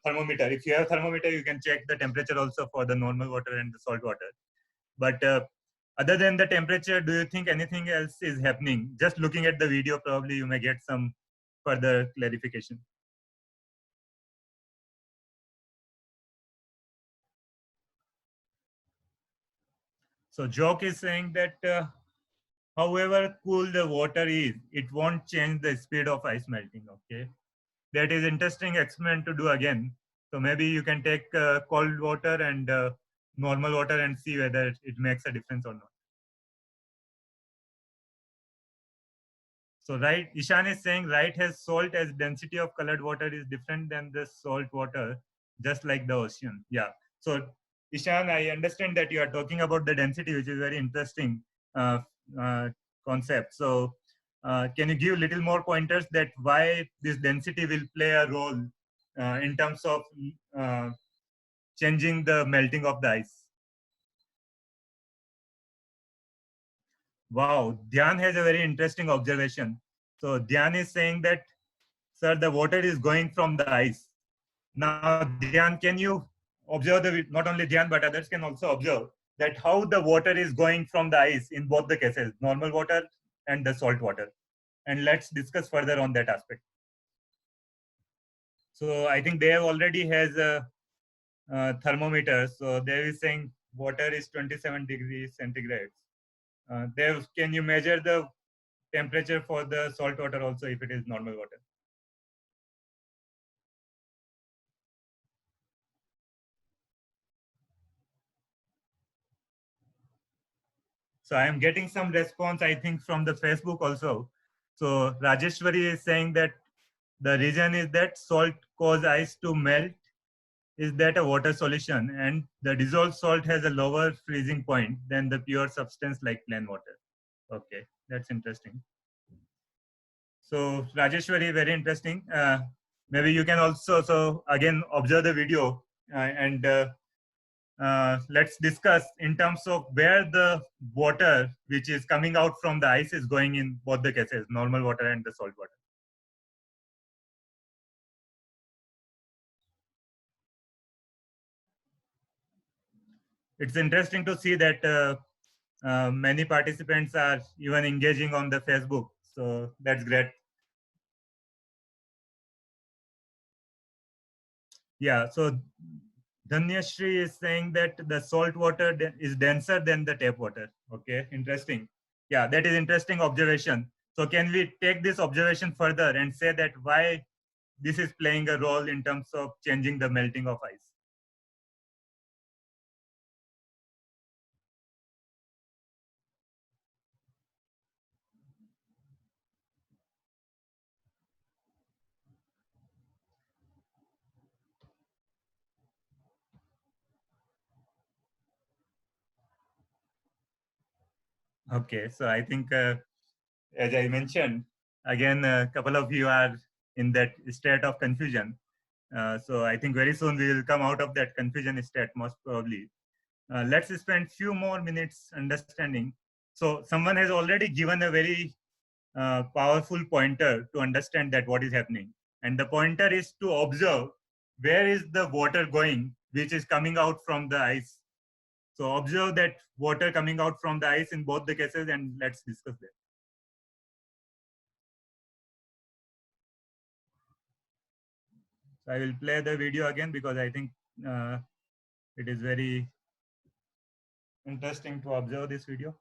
[SPEAKER 1] thermometer. If you have thermometer, you can check the temperature also for the normal water and the salt water. But other than the temperature, do you think anything else is happening? Just looking at the video, probably you may get some further clarification. So Jock is saying that however cool the water is, it won't change the speed of ice melting. Okay, that is interesting experiment to do again. So maybe you can take cold water and normal water and see whether it makes a difference or not. So right, Ishan is saying right has salt as density of colored water is different than the salt water, just like the ocean. Yeah. So Ishan, I understand that you are talking about the density, which is very interesting uh, uh, concept. So can you give little more pointers that why this density will play a role in terms of uh, changing the melting of the ice? Wow, Dhyan has a very interesting observation. So Dhyan is saying that, sir, the water is going from the ice. Now, Dhyan, can you observe the, not only Dhyan, but others can also observe that how the water is going from the ice in both the cases, normal water and the salt water. And let's discuss further on that aspect. So I think they have already has a thermometer. So they is saying water is 27 degrees centigrade. There, can you measure the temperature for the salt water also if it is normal water? So I am getting some response, I think, from the Facebook also. So Rajeshwari is saying that the reason is that salt cause ice to melt is that a water solution, and the dissolved salt has a lower freezing point than the pure substance like plain water. Okay, that's interesting. So Rajeshwari, very interesting. Maybe you can also so again observe the video and let's discuss in terms of where the water which is coming out from the ice is going in both the cases, normal water and the salt water. It's interesting to see that many participants are even engaging on the Facebook. So that's great. Yeah. So Dhanyashri is saying that the salt water is denser than the tap water. Okay. Interesting. Yeah, that is interesting observation. So can we take this observation further and say that why this is playing a role in terms of changing the melting of ice? Okay. So I think as I mentioned, again, a couple of you are in that state of confusion. So I think very soon we will come out of that confusion state, most probably. Let's spend few more minutes understanding. So someone has already given a very powerful pointer to understand that what is happening. And the pointer is to observe where is the water going, which is coming out from the ice. So observe that water coming out from the ice in both the cases, and let's discuss that. So I will play the video again because I think uh, it is very interesting to observe this video.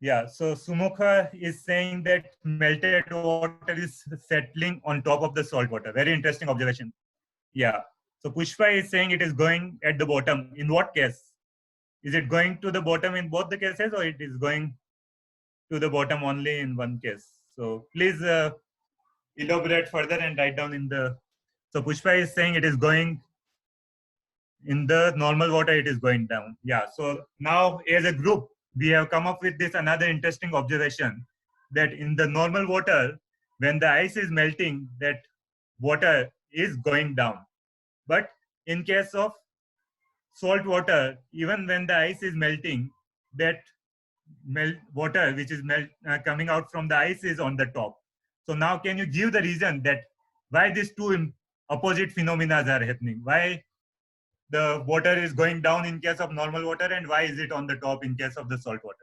[SPEAKER 1] Yeah, so Sumukha is saying that melted water is settling on top of the salt water. Very interesting observation. Yeah. So Pushpa is saying it is going at the bottom. In what case? Is it going to the bottom in both the cases, or it is going to the bottom only in one case? So please elaborate further and write down in the. So Pushpa is saying it is going in the normal water, it is going down. Yeah. So now as a group, we have come up with this another interesting observation that in the normal water, when the ice is melting, that water is going down. But in case of salt water, even when the ice is melting, that water which is coming out from the ice is on the top. So now can you give the reason that why these two opposite phenomena are happening? Why the water is going down in case of normal water, and why is it on the top in case of the salt water?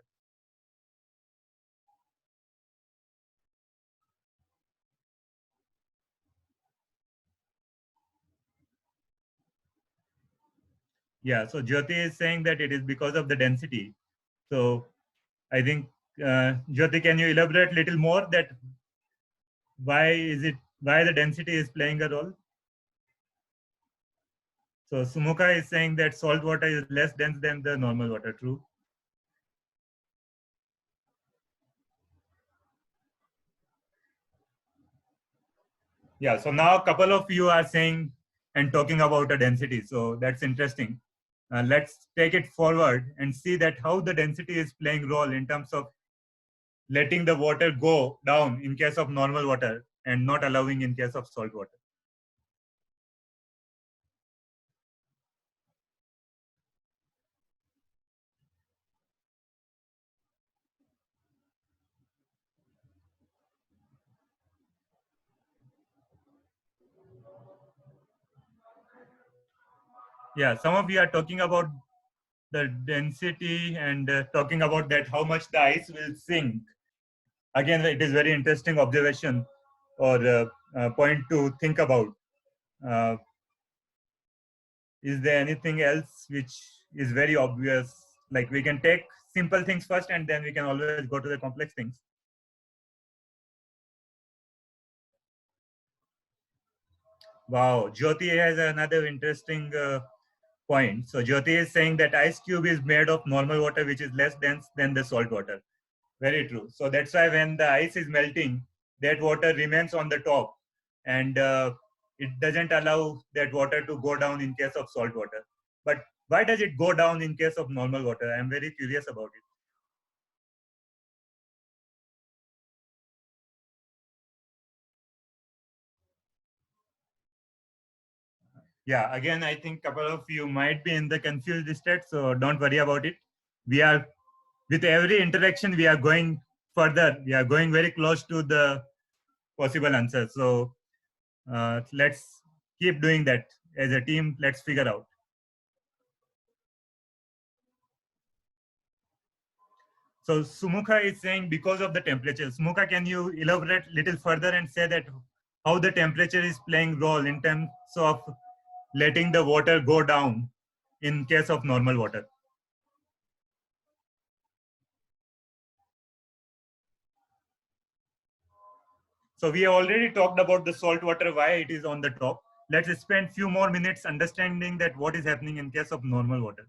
[SPEAKER 1] Yeah, so Jyoti is saying that it is because of the density. So I think Jyoti, can you elaborate a little more that why the density is playing a role? So Sumukha is saying that salt water is less dense than the normal water. True. Yeah, so now a couple of you are saying and talking about a density. So that's interesting. Let's take it forward and see that how the density is playing role in terms of letting the water go down in case of normal water and not allowing in case of salt water. Yeah, some of you are talking about the density and talking about that how much the ice will sink. Again, it is very interesting observation or point to think about. Uh, is there anything else which is very obvious? Like we can take simple things first and then we can always go to the complex things. Wow, Jyoti has another interesting point. So Jyoti is saying that ice cube is made of normal water which is less dense than the salt water. Very true. So that's why when the ice is melting, that water remains on the top, and it doesn't allow that water to go down in case of salt water. But why does it go down in case of normal water? I'm very curious about it. Yeah, again, I think a couple of you might be in the confused state, so don't worry about it. We are, with every interaction, we are going further. We are going very close to the possible answer. So let's keep doing that as a team. Let's figure out. So Sumukha is saying because of the temperature. Sumukha, can you elaborate little further and say that how the temperature is playing role in terms of letting the water go down in case of normal water? So we already talked about the salt water, why it is on the top. Let's spend few more minutes understanding that what is happening in case of normal water.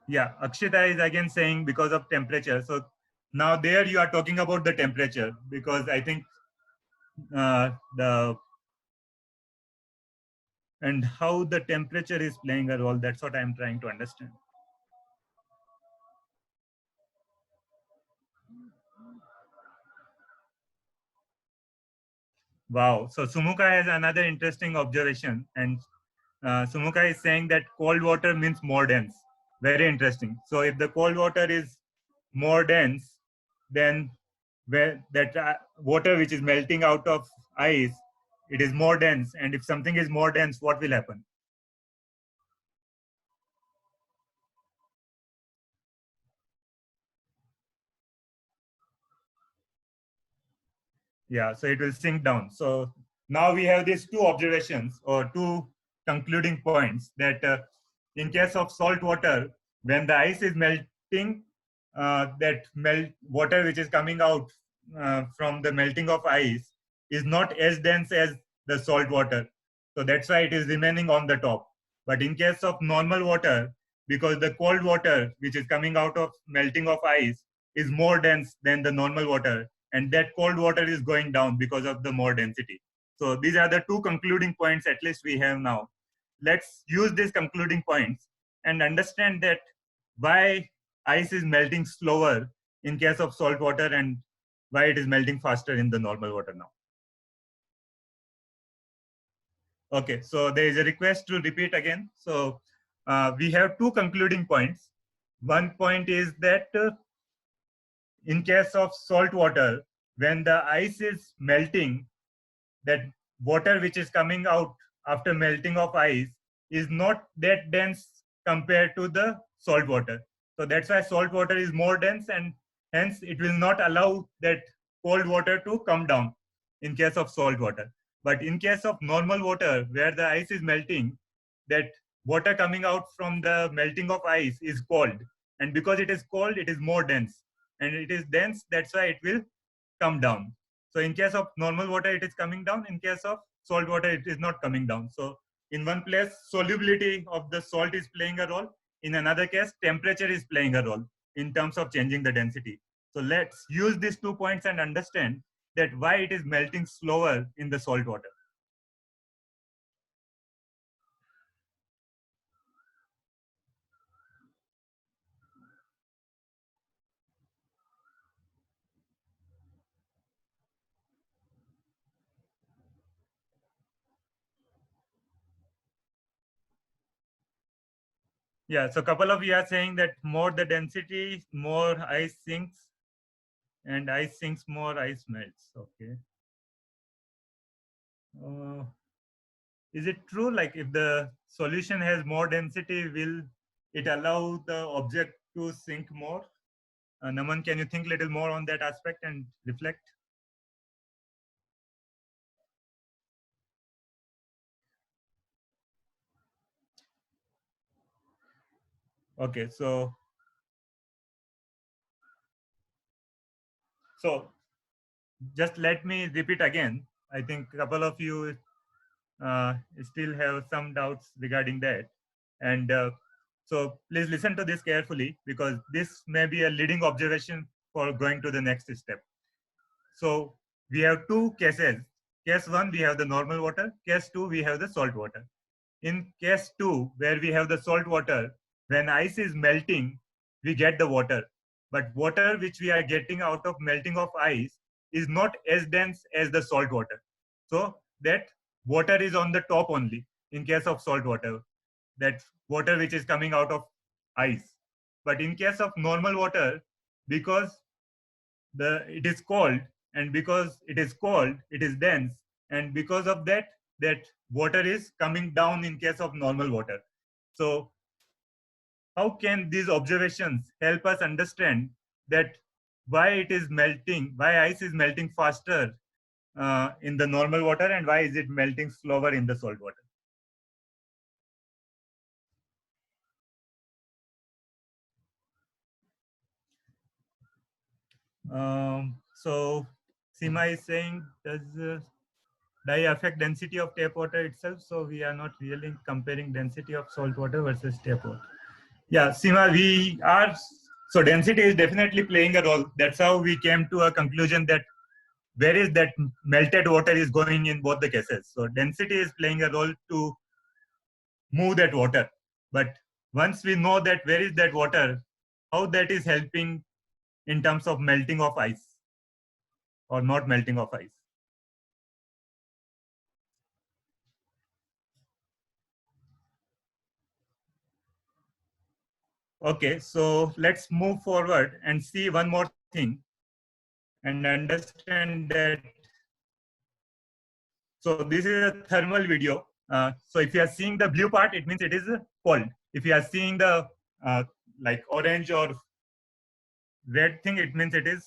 [SPEAKER 1] Yeah, Akshita is again saying because of temperature. So now there you are talking about the temperature because I think the and how the temperature is playing a role. That's what I'm trying to understand. Wow. So Sumuka has another interesting observation, and Sumuka is saying that cold water means more dense. Very interesting. So if the cold water is more dense, then where that water which is melting out of ice, it is more dense. And if something is more dense, what will happen? Yeah, so it will sink down. So now we have these two observations or two concluding points that in case of salt water, when the ice is melting, that water which is coming out from the melting of ice is not as dense as the salt water. So that's why it is remaining on the top. But in case of normal water, because the cold water which is coming out of melting of ice is more dense than the normal water, and that cold water is going down because of the more density. So these are the two concluding points at least we have now. Let's use these concluding points and understand that why ice is melting slower in case of salt water and why it is melting faster in the normal water now. Okay, so there is a request to repeat again. So we have two concluding points. One point is that in case of salt water, when the ice is melting, that water which is coming out after melting of ice is not that dense compared to the salt water. So that's why salt water is more dense and hence it will not allow that cold water to come down in case of salt water. But in case of normal water where the ice is melting, that water coming out from the melting of ice is cold. And because it is cold, it is more dense. And it is dense, that's why it will come down. So in case of normal water, it is coming down. In case of salt water, it is not coming down. So in one place, solubility of the salt is playing a role. In another case, temperature is playing a role in terms of changing the density. So let's use these 2 points and understand that why it is melting slower in the salt water. Yeah, so a couple of you are saying that more the density, more ice sinks, and ice sinks more, ice melts. Okay. Uh, is it true like if the solution has more density, will it allow the object to sink more? Naman, can you think a little more on that aspect and reflect? Okay, so just let me repeat again. I think a couple of you still have some doubts regarding that. And so please listen to this carefully, because this may be a leading observation for going to the next step. So we have two cases. Case one, we have the normal water. Case two, we have the salt water. In case two, where we have the salt water, when ice is melting, we get the water. But water which we are getting out of melting of ice is not as dense as the salt water. So that water is on the top only in case of salt water, that water which is coming out of ice. But in case of normal water, because it is cold, and because it is cold, it is dense, and because of that, that water is coming down in case of normal water. So how can these observations help us understand that why it is melting, why ice is melting faster in the normal water, and why is it melting slower in the salt water? So Seema is saying, does dye affect density of tap water itself? So we are not really comparing density of salt water versus tap water. Yeah, Seema, we are, so density is definitely playing a role. That's how we came to a conclusion that where is that melted water is going in both the cases. So density is playing a role to move that water. But once we know that where is that water, how that is helping in terms of melting of ice or not melting of ice. Okay, so let's move forward and see one more thing and understand that. So this is a thermal video. So if you are seeing the blue part, it means it is cold. If you are seeing the like orange or red thing, it means it is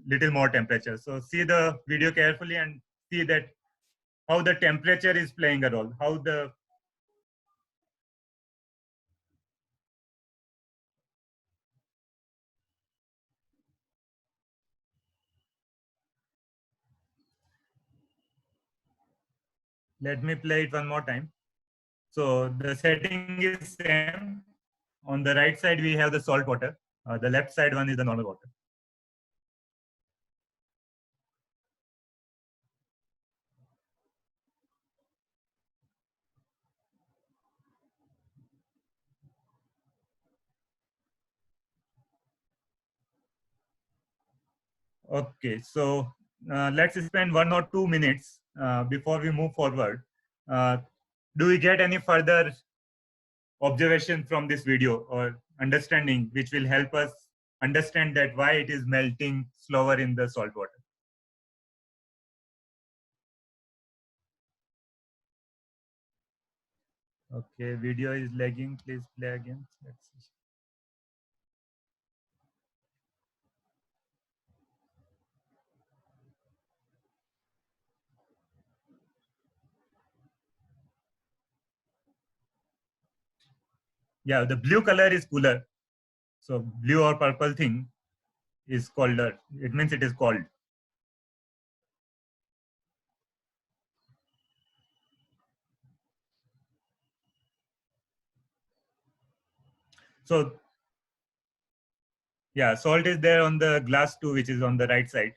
[SPEAKER 1] little more temperature. So see the video carefully and see that how the temperature is playing a role. How the let me play it one more time. So the setting is same. On the right side, we have the salt water. The left side one is the normal water. Okay, so let's spend 1 or 2 minutes before we move forward. Uh, do we get any further observation from this video or understanding which will help us understand that why it is melting slower in the salt water? Okay, video is lagging. Please play again. Let's see. Yeah, the blue color is cooler. So blue or purple thing is colder. It means it is cold. So yeah, salt is there on the glass too, which is on the right side.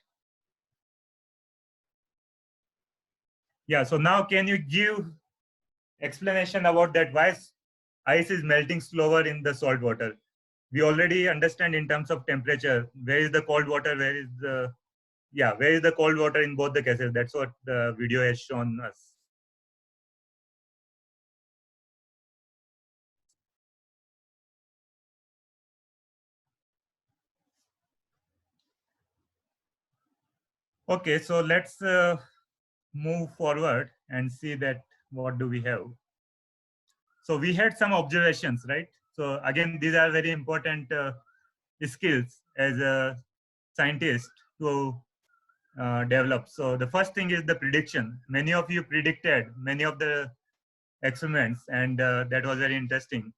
[SPEAKER 1] Yeah, so now can you give explanation about that why ice is melting slower in the salt water? We already understand in terms of temperature, where is the cold water, where is the, yeah, where is the cold water in both the cases. That's what the video has shown us. Okay, so let's move forward and see that what do we have. So we had some observations, right? So again, these are very important skills as a scientist to develop. So the first thing is the prediction. Many of you predicted many of the experiments, and that was very interesting.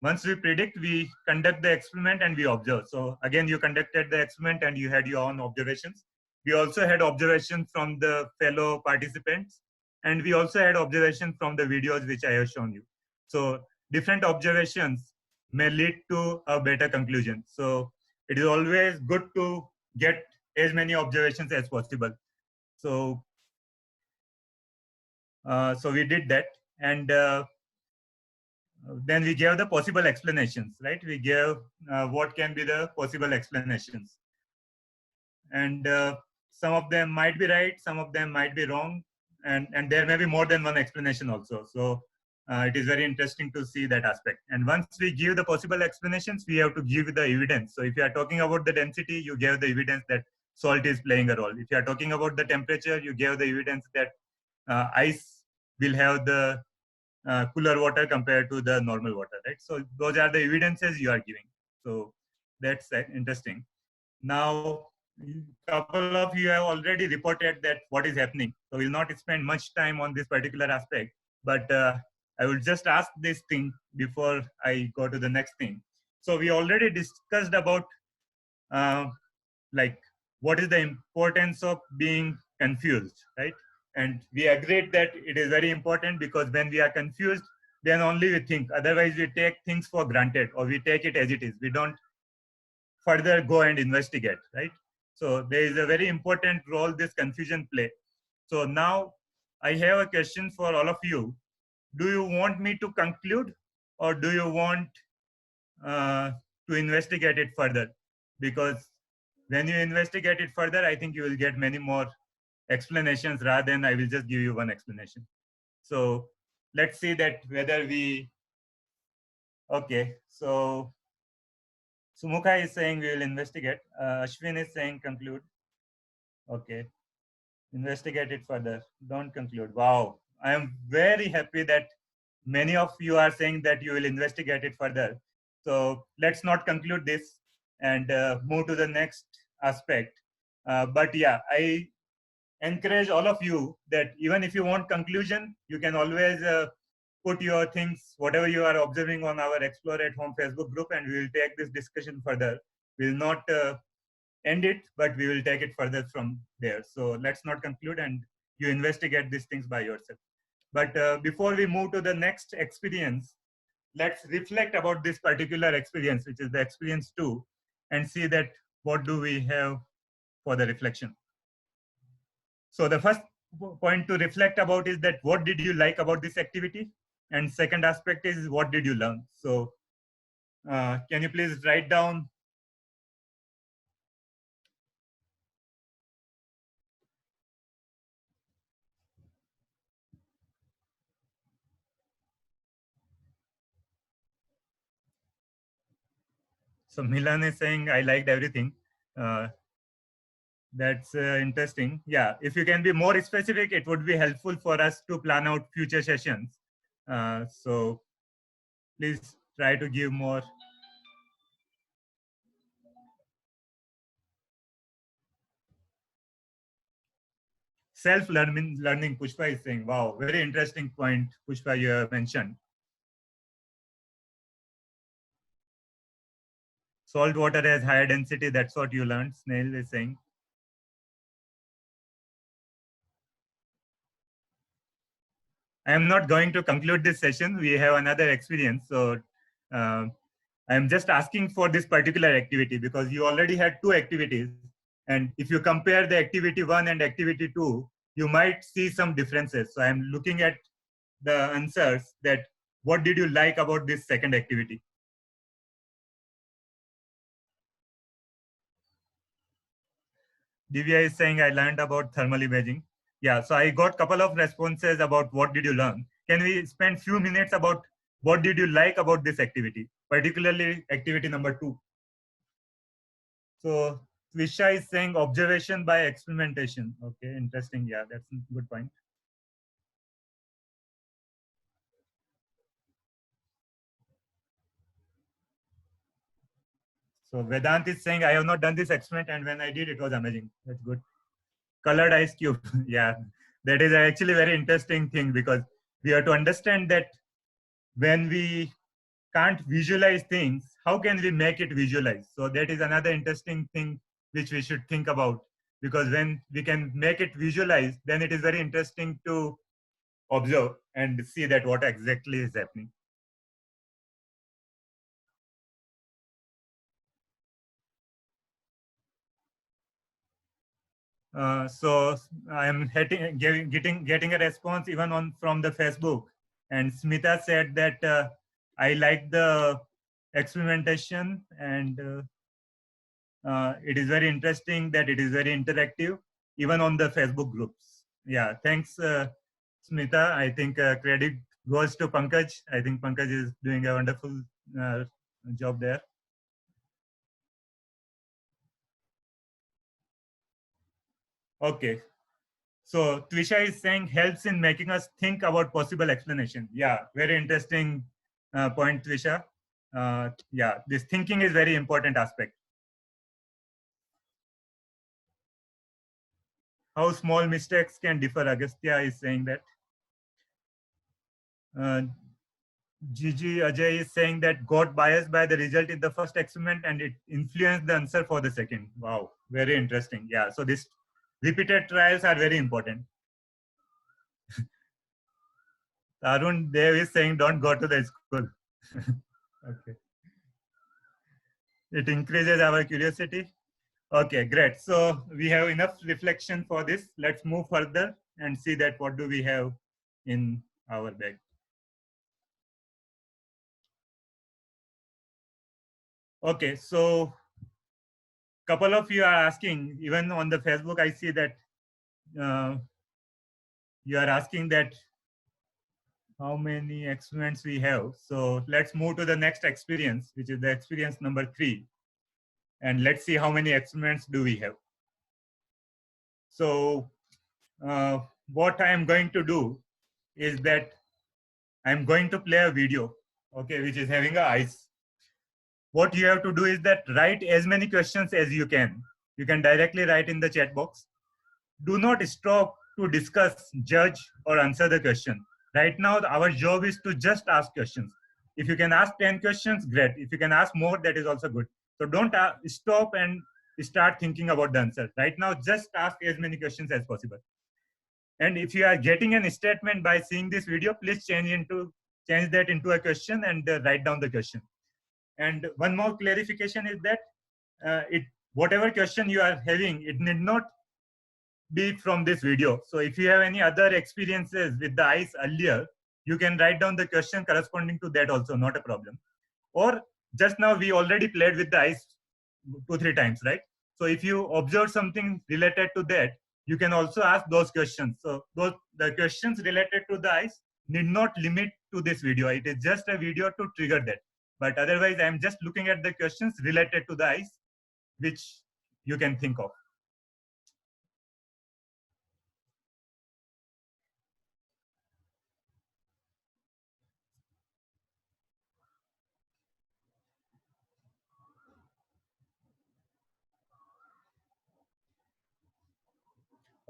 [SPEAKER 1] Once we predict, we conduct the experiment and we observe. So again, you conducted the experiment and you had your own observations. We also had observations from the fellow participants, and we also had observations from the videos which I have shown you. So different observations may lead to a better conclusion. So it is always good to get as many observations as possible. So so we did that, and then we gave the possible explanations, right? We gave what can be the possible explanations, and some of them might be right, some of them might be wrong, and there may be more than one explanation also. So it is very interesting to see that aspect. And once we give the possible explanations, we have to give the evidence. So if you are talking about the density, you give the evidence that salt is playing a role. If you are talking about the temperature, you give the evidence that ice will have the cooler water compared to the normal water, right? So those are the evidences you are giving. So that's interesting. Now, couple of you have already reported that what is happening. So we'll not spend much time on this particular aspect, but I will just ask this thing before I go to the next thing. So we already discussed about uh, like what is the importance of being confused, right? And we agreed that it is very important, because when we are confused, then only we think. Otherwise, we take things for granted, or we take it as it is. We don't further go and investigate, right? So there is a very important role this confusion play. So now I have a question for all of you. Do you want me to conclude, or do you want uh, to investigate it further? Because when you investigate it further, I think you will get many more explanations rather than I will just give you one explanation. So let's see that whether we, okay, so Sumukha is saying we will investigate. Ashwin is saying conclude. Okay. Investigate it further. Don't conclude. Wow. I am very happy that many of you are saying that you will investigate it further. So let's not conclude this and move to the next aspect. But yeah, I encourage all of you that even if you want conclusion, you can always put your things, whatever you are observing, on our Explore at Home Facebook group, and we will take this discussion further. We will not end it, but we will take it further from there. So let's not conclude, and you investigate these things by yourself. But before we move to the next experience, let's reflect about this particular experience, which is the experience 2, and see that what do we have for the reflection. So the first point to reflect about is that what did you like about this activity? And second aspect is what did you learn? So can you please write down? So Milan is saying, I liked everything. That's interesting. Yeah, if you can be more specific, it would be helpful for us to plan out future sessions. So please try to give more. Self-learning, Pushpa is saying, wow, very interesting point, Pushpa, you have mentioned. Salt water has higher density, that's what you learned, Snail is saying. I am not going to conclude this session. We have another experience. So I'm just asking for this particular activity because you already had 2 activities. And if you compare the activity 1 and activity 2, you might see some differences. So I'm looking at the answers that what did you like about this second activity? Divya is saying, I learned about thermal imaging. Yeah, so I got a couple of responses about what did you learn. Can we spend few minutes about what did you like about this activity, particularly activity number 2? So Twisha is saying observation by experimentation. Okay, interesting. Yeah, that's a good point. So Vedant is saying, I have not done this experiment, and when I did, it was amazing. That's good. Colored ice cube. Yeah, that is actually very interesting thing, because we have to understand that when we can't visualize things, how can we make it visualize? So that is another interesting thing which we should think about, because when we can make it visualize, then it is very interesting to observe and see that what exactly is happening. So I am getting a response even on from the Facebook, and Smita said that I like the experimentation, and it is very interesting that it is very interactive, even on the Facebook groups. Yeah, thanks, Smita. I think credit goes to Pankaj. I think Pankaj is doing a wonderful uh, job there. Okay. So Twisha is saying helps in making us think about possible explanation. Yeah, very interesting point, Twisha. Yeah, this thinking is very important aspect. How small mistakes can differ, Agastya is saying that. Uh, Gigi Ajay is saying that got biased by the result in the first experiment and it influenced the answer for the second. Wow, very interesting. Yeah, so this repeated trials are very important. Arun Dev is saying don't go to the school. Okay. It increases our curiosity. Okay, great. So we have enough reflection for this. Let's move further and see that what do we have in our bag. Okay, so couple of you are asking, even on the Facebook, I see that uh, you are asking that how many experiments we have. So let's move to the next experience, which is the experience number 3. And let's see how many experiments do we have. So uh, what I am going to do is that I'm going to play a video, okay, which is having a eyes. What you have to do is that write as many questions as you can. You can directly write in the chat box. Do not stop to discuss, judge, or answer the question. Right now, our job is to just ask questions. If you can ask 10 questions, great. If you can ask more, that is also good. So don't stop and start thinking about the answer. Right now, just ask as many questions as possible. And if you are getting a statement by seeing this video, please change that into a question and write down the question. And one more clarification is that it whatever question you are having, it need not be from this video. So if you have any other experiences with the eyes earlier, you can write down the question corresponding to that also, not a problem. Or just now we already played with the eyes 2-3 times, right? So if you observe something related to that, you can also ask those questions. So those the questions related to the eyes need not limit to this video. It is just a video to trigger that. But otherwise, I'm just looking at the questions related to the eyes, which you can think of.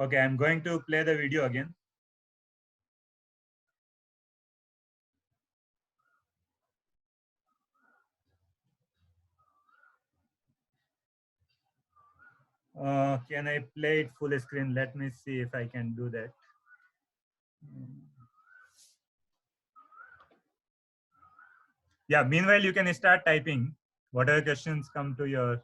[SPEAKER 1] Okay, I'm going to play the video again. Can I play it full screen? Let me see if I can do that. Yeah, meanwhile, you can start typing whatever questions come to your.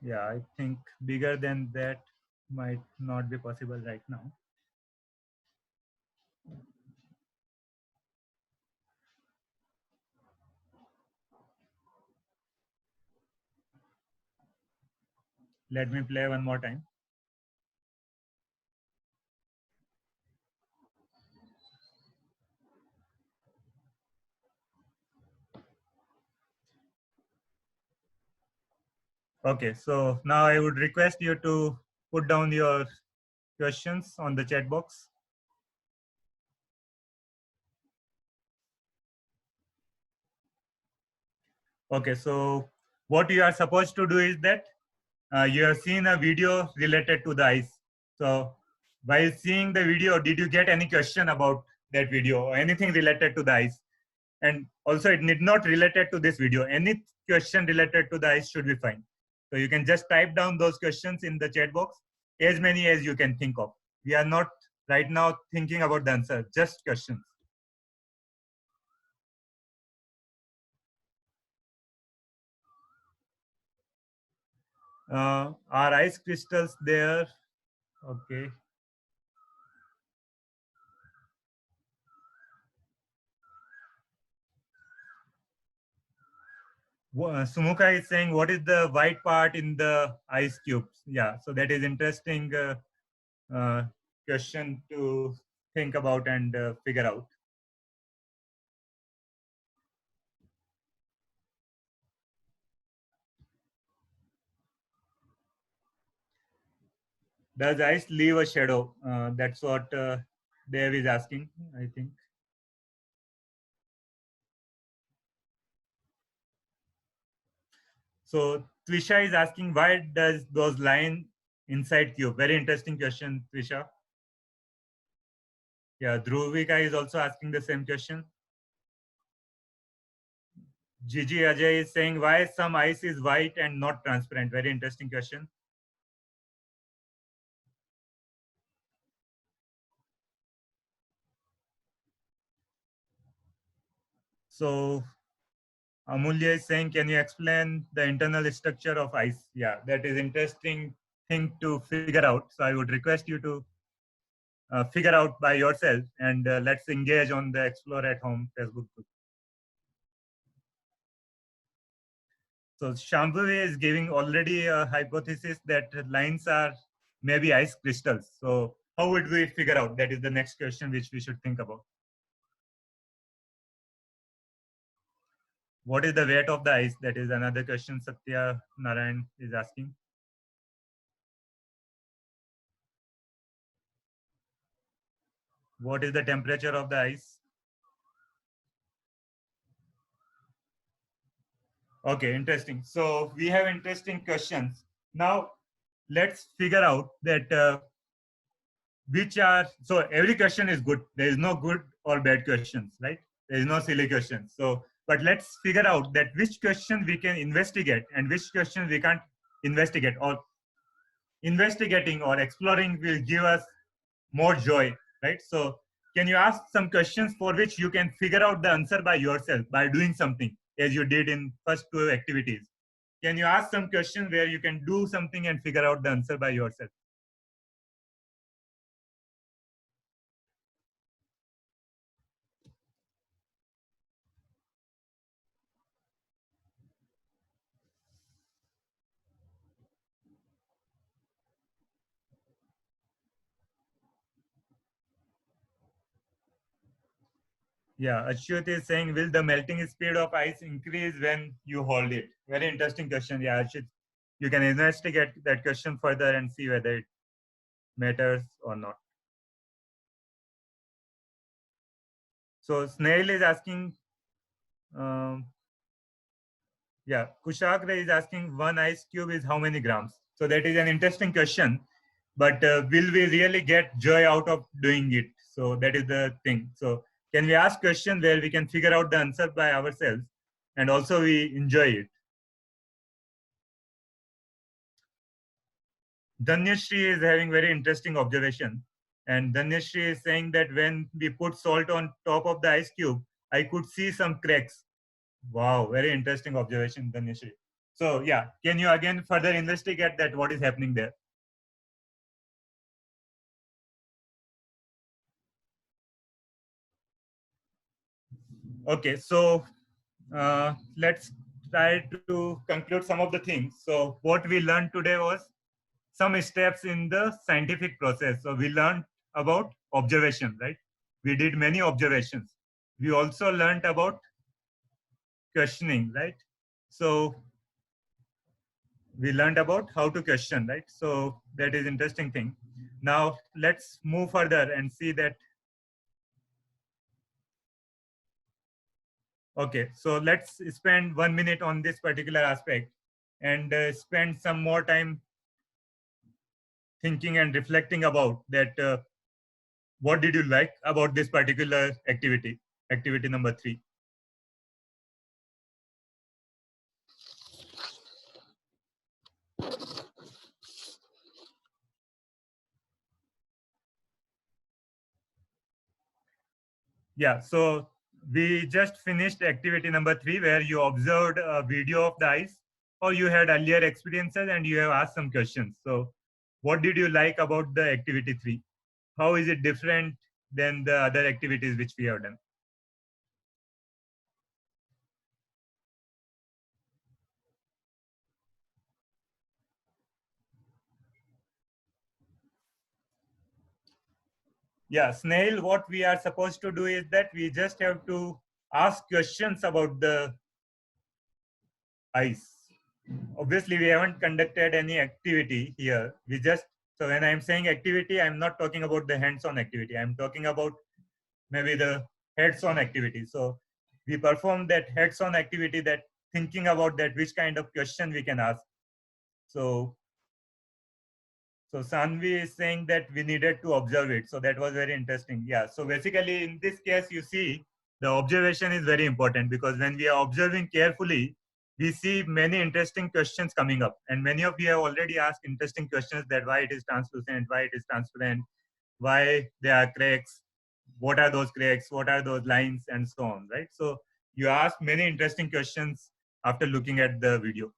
[SPEAKER 1] Yeah, I think bigger than that might not be possible right now. Let me play one more time. Okay, so now I would request you to put down your questions on the chat box. Okay, so what you are supposed to do is that you have seen a video related to the eyes. So while seeing the video, did you get any question about that video or anything related to the eyes? And also it need not related to this video. Any question related to the eyes should be fine. So you can just type down those questions in the chat box, as many as you can think of. We are not right now thinking about the answer, just questions. Are ice crystals there? Okay. Sumuka is saying, what is the white part in the ice cubes? Yeah, so that is interesting uh, question to think about and figure out. Does ice leave a shadow? That's what Dev is asking, I think. So Twisha is asking, why does those line inside cube? Very interesting question, Twisha. Yeah, Dhruvika is also asking the same question. Gigi Ajay is saying, why some ice is white and not transparent? Very interesting question. So Amulya is saying, can you explain the internal structure of ice? Yeah, that is interesting thing to figure out. So I would request you to figure out by yourself, and let's engage on the Explore at Home Facebook group. So Shambhavi is giving already a hypothesis that lines are maybe ice crystals. So how would we figure out? That is the next question which we should think about. What is the weight of the ice? That is another question Satya Narayan is asking. What is the temperature of the ice? Okay, interesting. So we have interesting questions. Now let's figure out that which are, so every question is good. There is no good or bad questions, right? There is no silly questions. So, but let's figure out that which question we can investigate and which question we can't investigate, or investigating or exploring will give us more joy, right? So can you ask some questions for which you can figure out the answer by yourself by doing something as you did in first two activities? Can you ask some question where you can do something and figure out the answer by yourself? Yeah, Achyut is saying, will the melting speed of ice increase when you hold it? Very interesting question. Yeah, Achyut, you can investigate that question further and see whether it matters or not. So Snail is asking, um, yeah, Kushagra is asking, one ice cube is how many grams? So that is an interesting question, but will we really get joy out of doing it? So that is the thing. So can we ask question where we can figure out the answer by ourselves and also we enjoy it? Dhanyashri is having very interesting observation. And Dhanyashri is saying that when we put salt on top of the ice cube, I could see some cracks. Wow, very interesting observation, Dhanyashri. So yeah, can you again further investigate that what is happening there? Okay, so let's try to conclude some of the things. So what we learned today was some steps in the scientific process. So we learned about observation, right? We did many observations. We also learned about questioning, right? So we learned about how to question, right? So that is interesting thing. Now let's move further and see that. Okay, so let's spend 1 minute on this particular aspect and spend some more time thinking and reflecting about that. What did you like about this particular activity? Activity number 3. Yeah, so we just finished activity number 3 where you observed a video of the ice or you had earlier experiences and you have asked some questions. So what did you like about the activity 3? How is it different than the other activities which we have done? Yeah, Snail, what we are supposed to do is that we just have to ask questions about the ice. Obviously, we haven't conducted any activity here. We just, so when I'm saying activity, I'm not talking about the hands-on activity. I'm talking about maybe the heads-on activity. So we perform that heads-on activity, that thinking about that, which kind of question we can ask. So So Sanvi is saying that we needed to observe it. So that was very interesting. Yeah. So basically, in this case, you see, the observation is very important because when we are observing carefully, we see many interesting questions coming up. And many of you have already asked interesting questions that why it is translucent, why it is transparent, why there are cracks, what are those cracks, what are those lines, and so on, right? So you ask many interesting questions after looking at the video.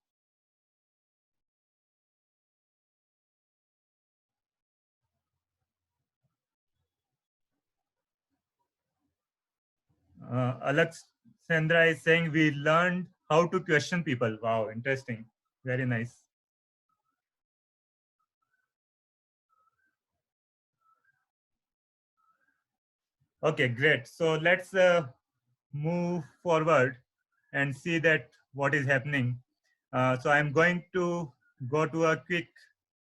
[SPEAKER 1] Alexandra is saying we learned how to question people. Wow, interesting. Very nice. Okay, great. So let's move forward and see that what is happening. So I'm going to go to a quick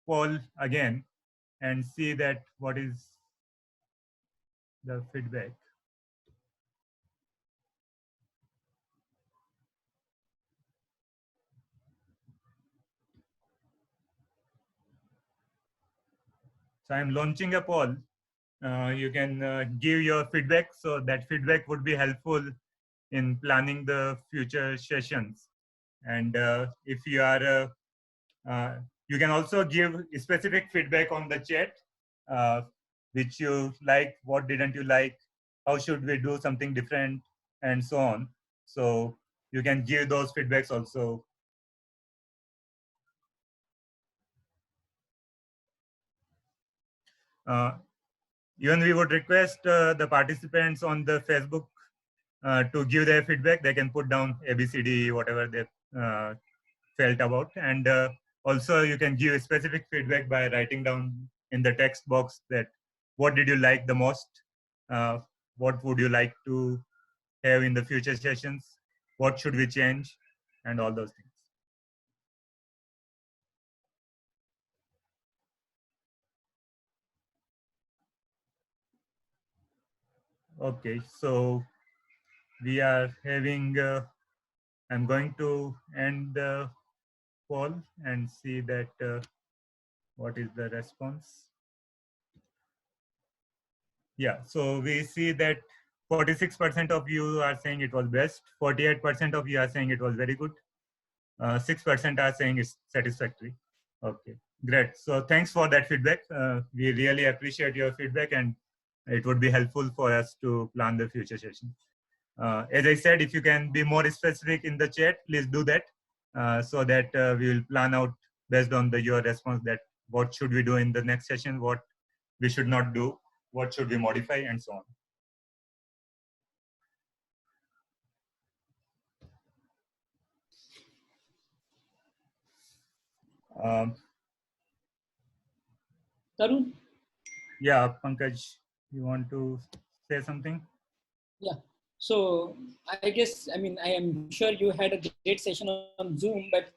[SPEAKER 1] poll again and see that what is the feedback. So I'm launching a poll. You can give your feedback. So that feedback would be helpful in planning the future sessions. And if you are, you can also give specific feedback on the chat, uh, which you like, what didn't you like, how should we do something different, and so on. So you can give those feedbacks also. Uh, Even we would request the participants on the Facebook to give their feedback. They can put down ABCD, whatever they uh, felt about. And also you can give specific feedback by writing down in the text box that what did you like the most, uh, what would you like to have in the future sessions, what should we change, and all those things. Okay, so we are having, I'm going to end the poll and see that what is the response. Yeah, so we see that 46% of you are saying it was best, 48% of you are saying it was very good, 6% are saying it's satisfactory. Okay, great. So thanks for that feedback. We really appreciate your feedback and it would be helpful for us to plan the future session. As I said, if you can be more specific in the chat, please do that so that we will plan out based on your response that what should we do in the next session, what we should not do, what should we modify, and so on. Um,
[SPEAKER 2] Tarun?
[SPEAKER 1] yeah, Pankaj, you want to say something?
[SPEAKER 2] Yeah. So I guess, I mean, I am sure you had a great session on Zoom, but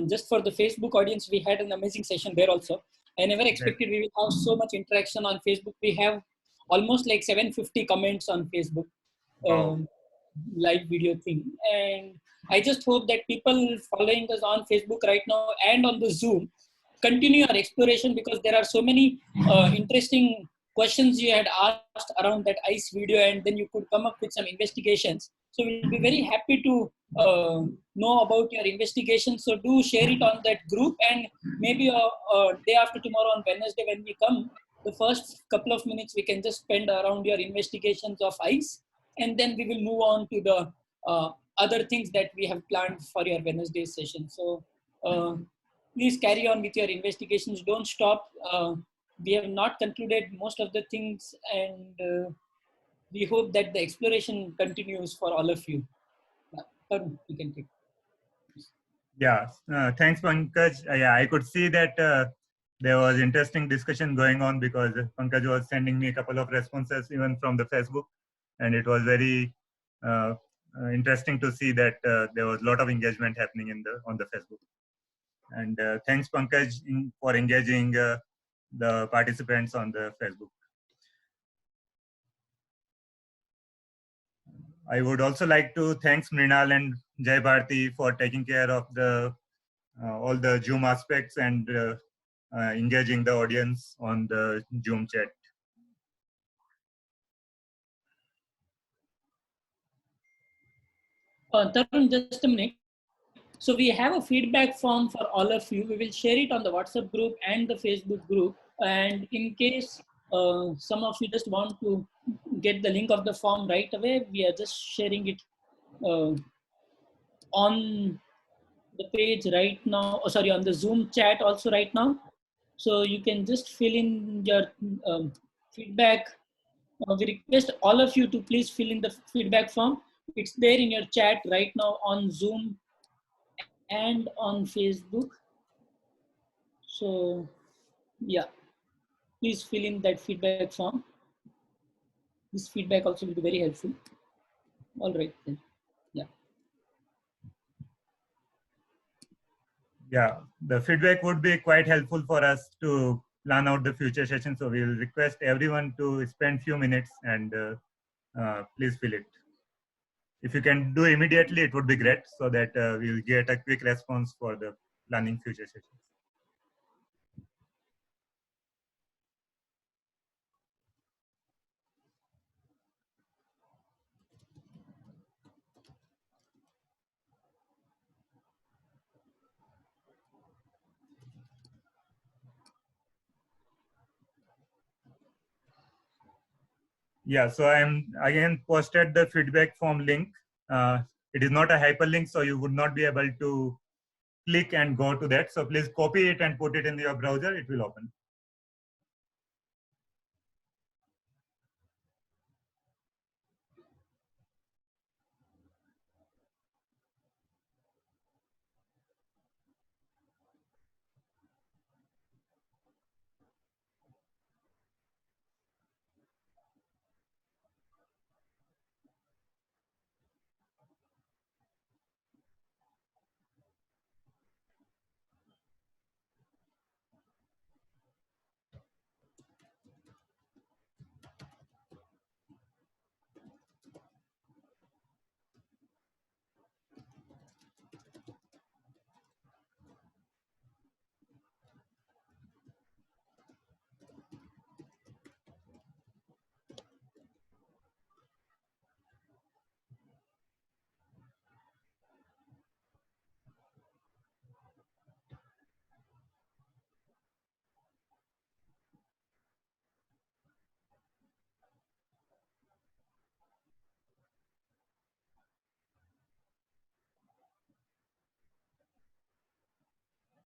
[SPEAKER 2] just for the Facebook audience, we had an amazing session there also. I never
[SPEAKER 1] Great.
[SPEAKER 2] expected we will have so much interaction on Facebook. We have almost like 750 comments on Facebook.
[SPEAKER 1] Wow.
[SPEAKER 2] Live video thing. And I just hope that people following us on Facebook right now and on the Zoom continue our exploration because there are so many interesting questions you had asked around that ICE video, and then you could come up with some investigations. So we'll be very happy to know about your investigations. So do share it on that group, and maybe day after tomorrow on Wednesday when we come, the first couple of minutes we can just spend around your investigations of ICE, and then we will move on to the other things that we have planned for your Wednesday session. So please carry on with your investigations. Don't stop. We have not concluded most of the things, and we hope that the exploration continues for all of you. Tarun, you can take.
[SPEAKER 1] Yeah, thanks, Pankaj. Yeah, I could see that there was interesting discussion going on because Pankaj was sending me a couple of responses even from the Facebook, and it was very interesting to see that there was a lot of engagement happening on the Facebook. And thanks, Pankaj, for engaging the participants on the Facebook. I would also like to thank Mrinal and Jai Bharti for taking care of the all the Zoom aspects and engaging the audience on the Zoom chat.
[SPEAKER 2] Tarun, just a minute. So we have a feedback form for all of you. We will share it on the WhatsApp group and the Facebook group. And in case some of you just want to get the link of the form right away, we are just sharing it on the page right now. Oh, sorry, on the Zoom chat also right now. So you can just fill in your feedback. We request all of you to please fill in the feedback form. It's there in your chat right now on Zoom and on Facebook. So yeah, please fill in that feedback form. This feedback also will be very helpful. All right then. Yeah.
[SPEAKER 1] Yeah, the feedback would be quite helpful for us to plan out the future session. So we will request everyone to spend few minutes and please fill it. If you can do immediately, it would be great so that we'll get a quick response for the planning future sessions. Yeah, so I'm again posted the feedback form link. It is not a hyperlink, so you would not be able to click and go to that. So please copy it and put it in your browser. It will open.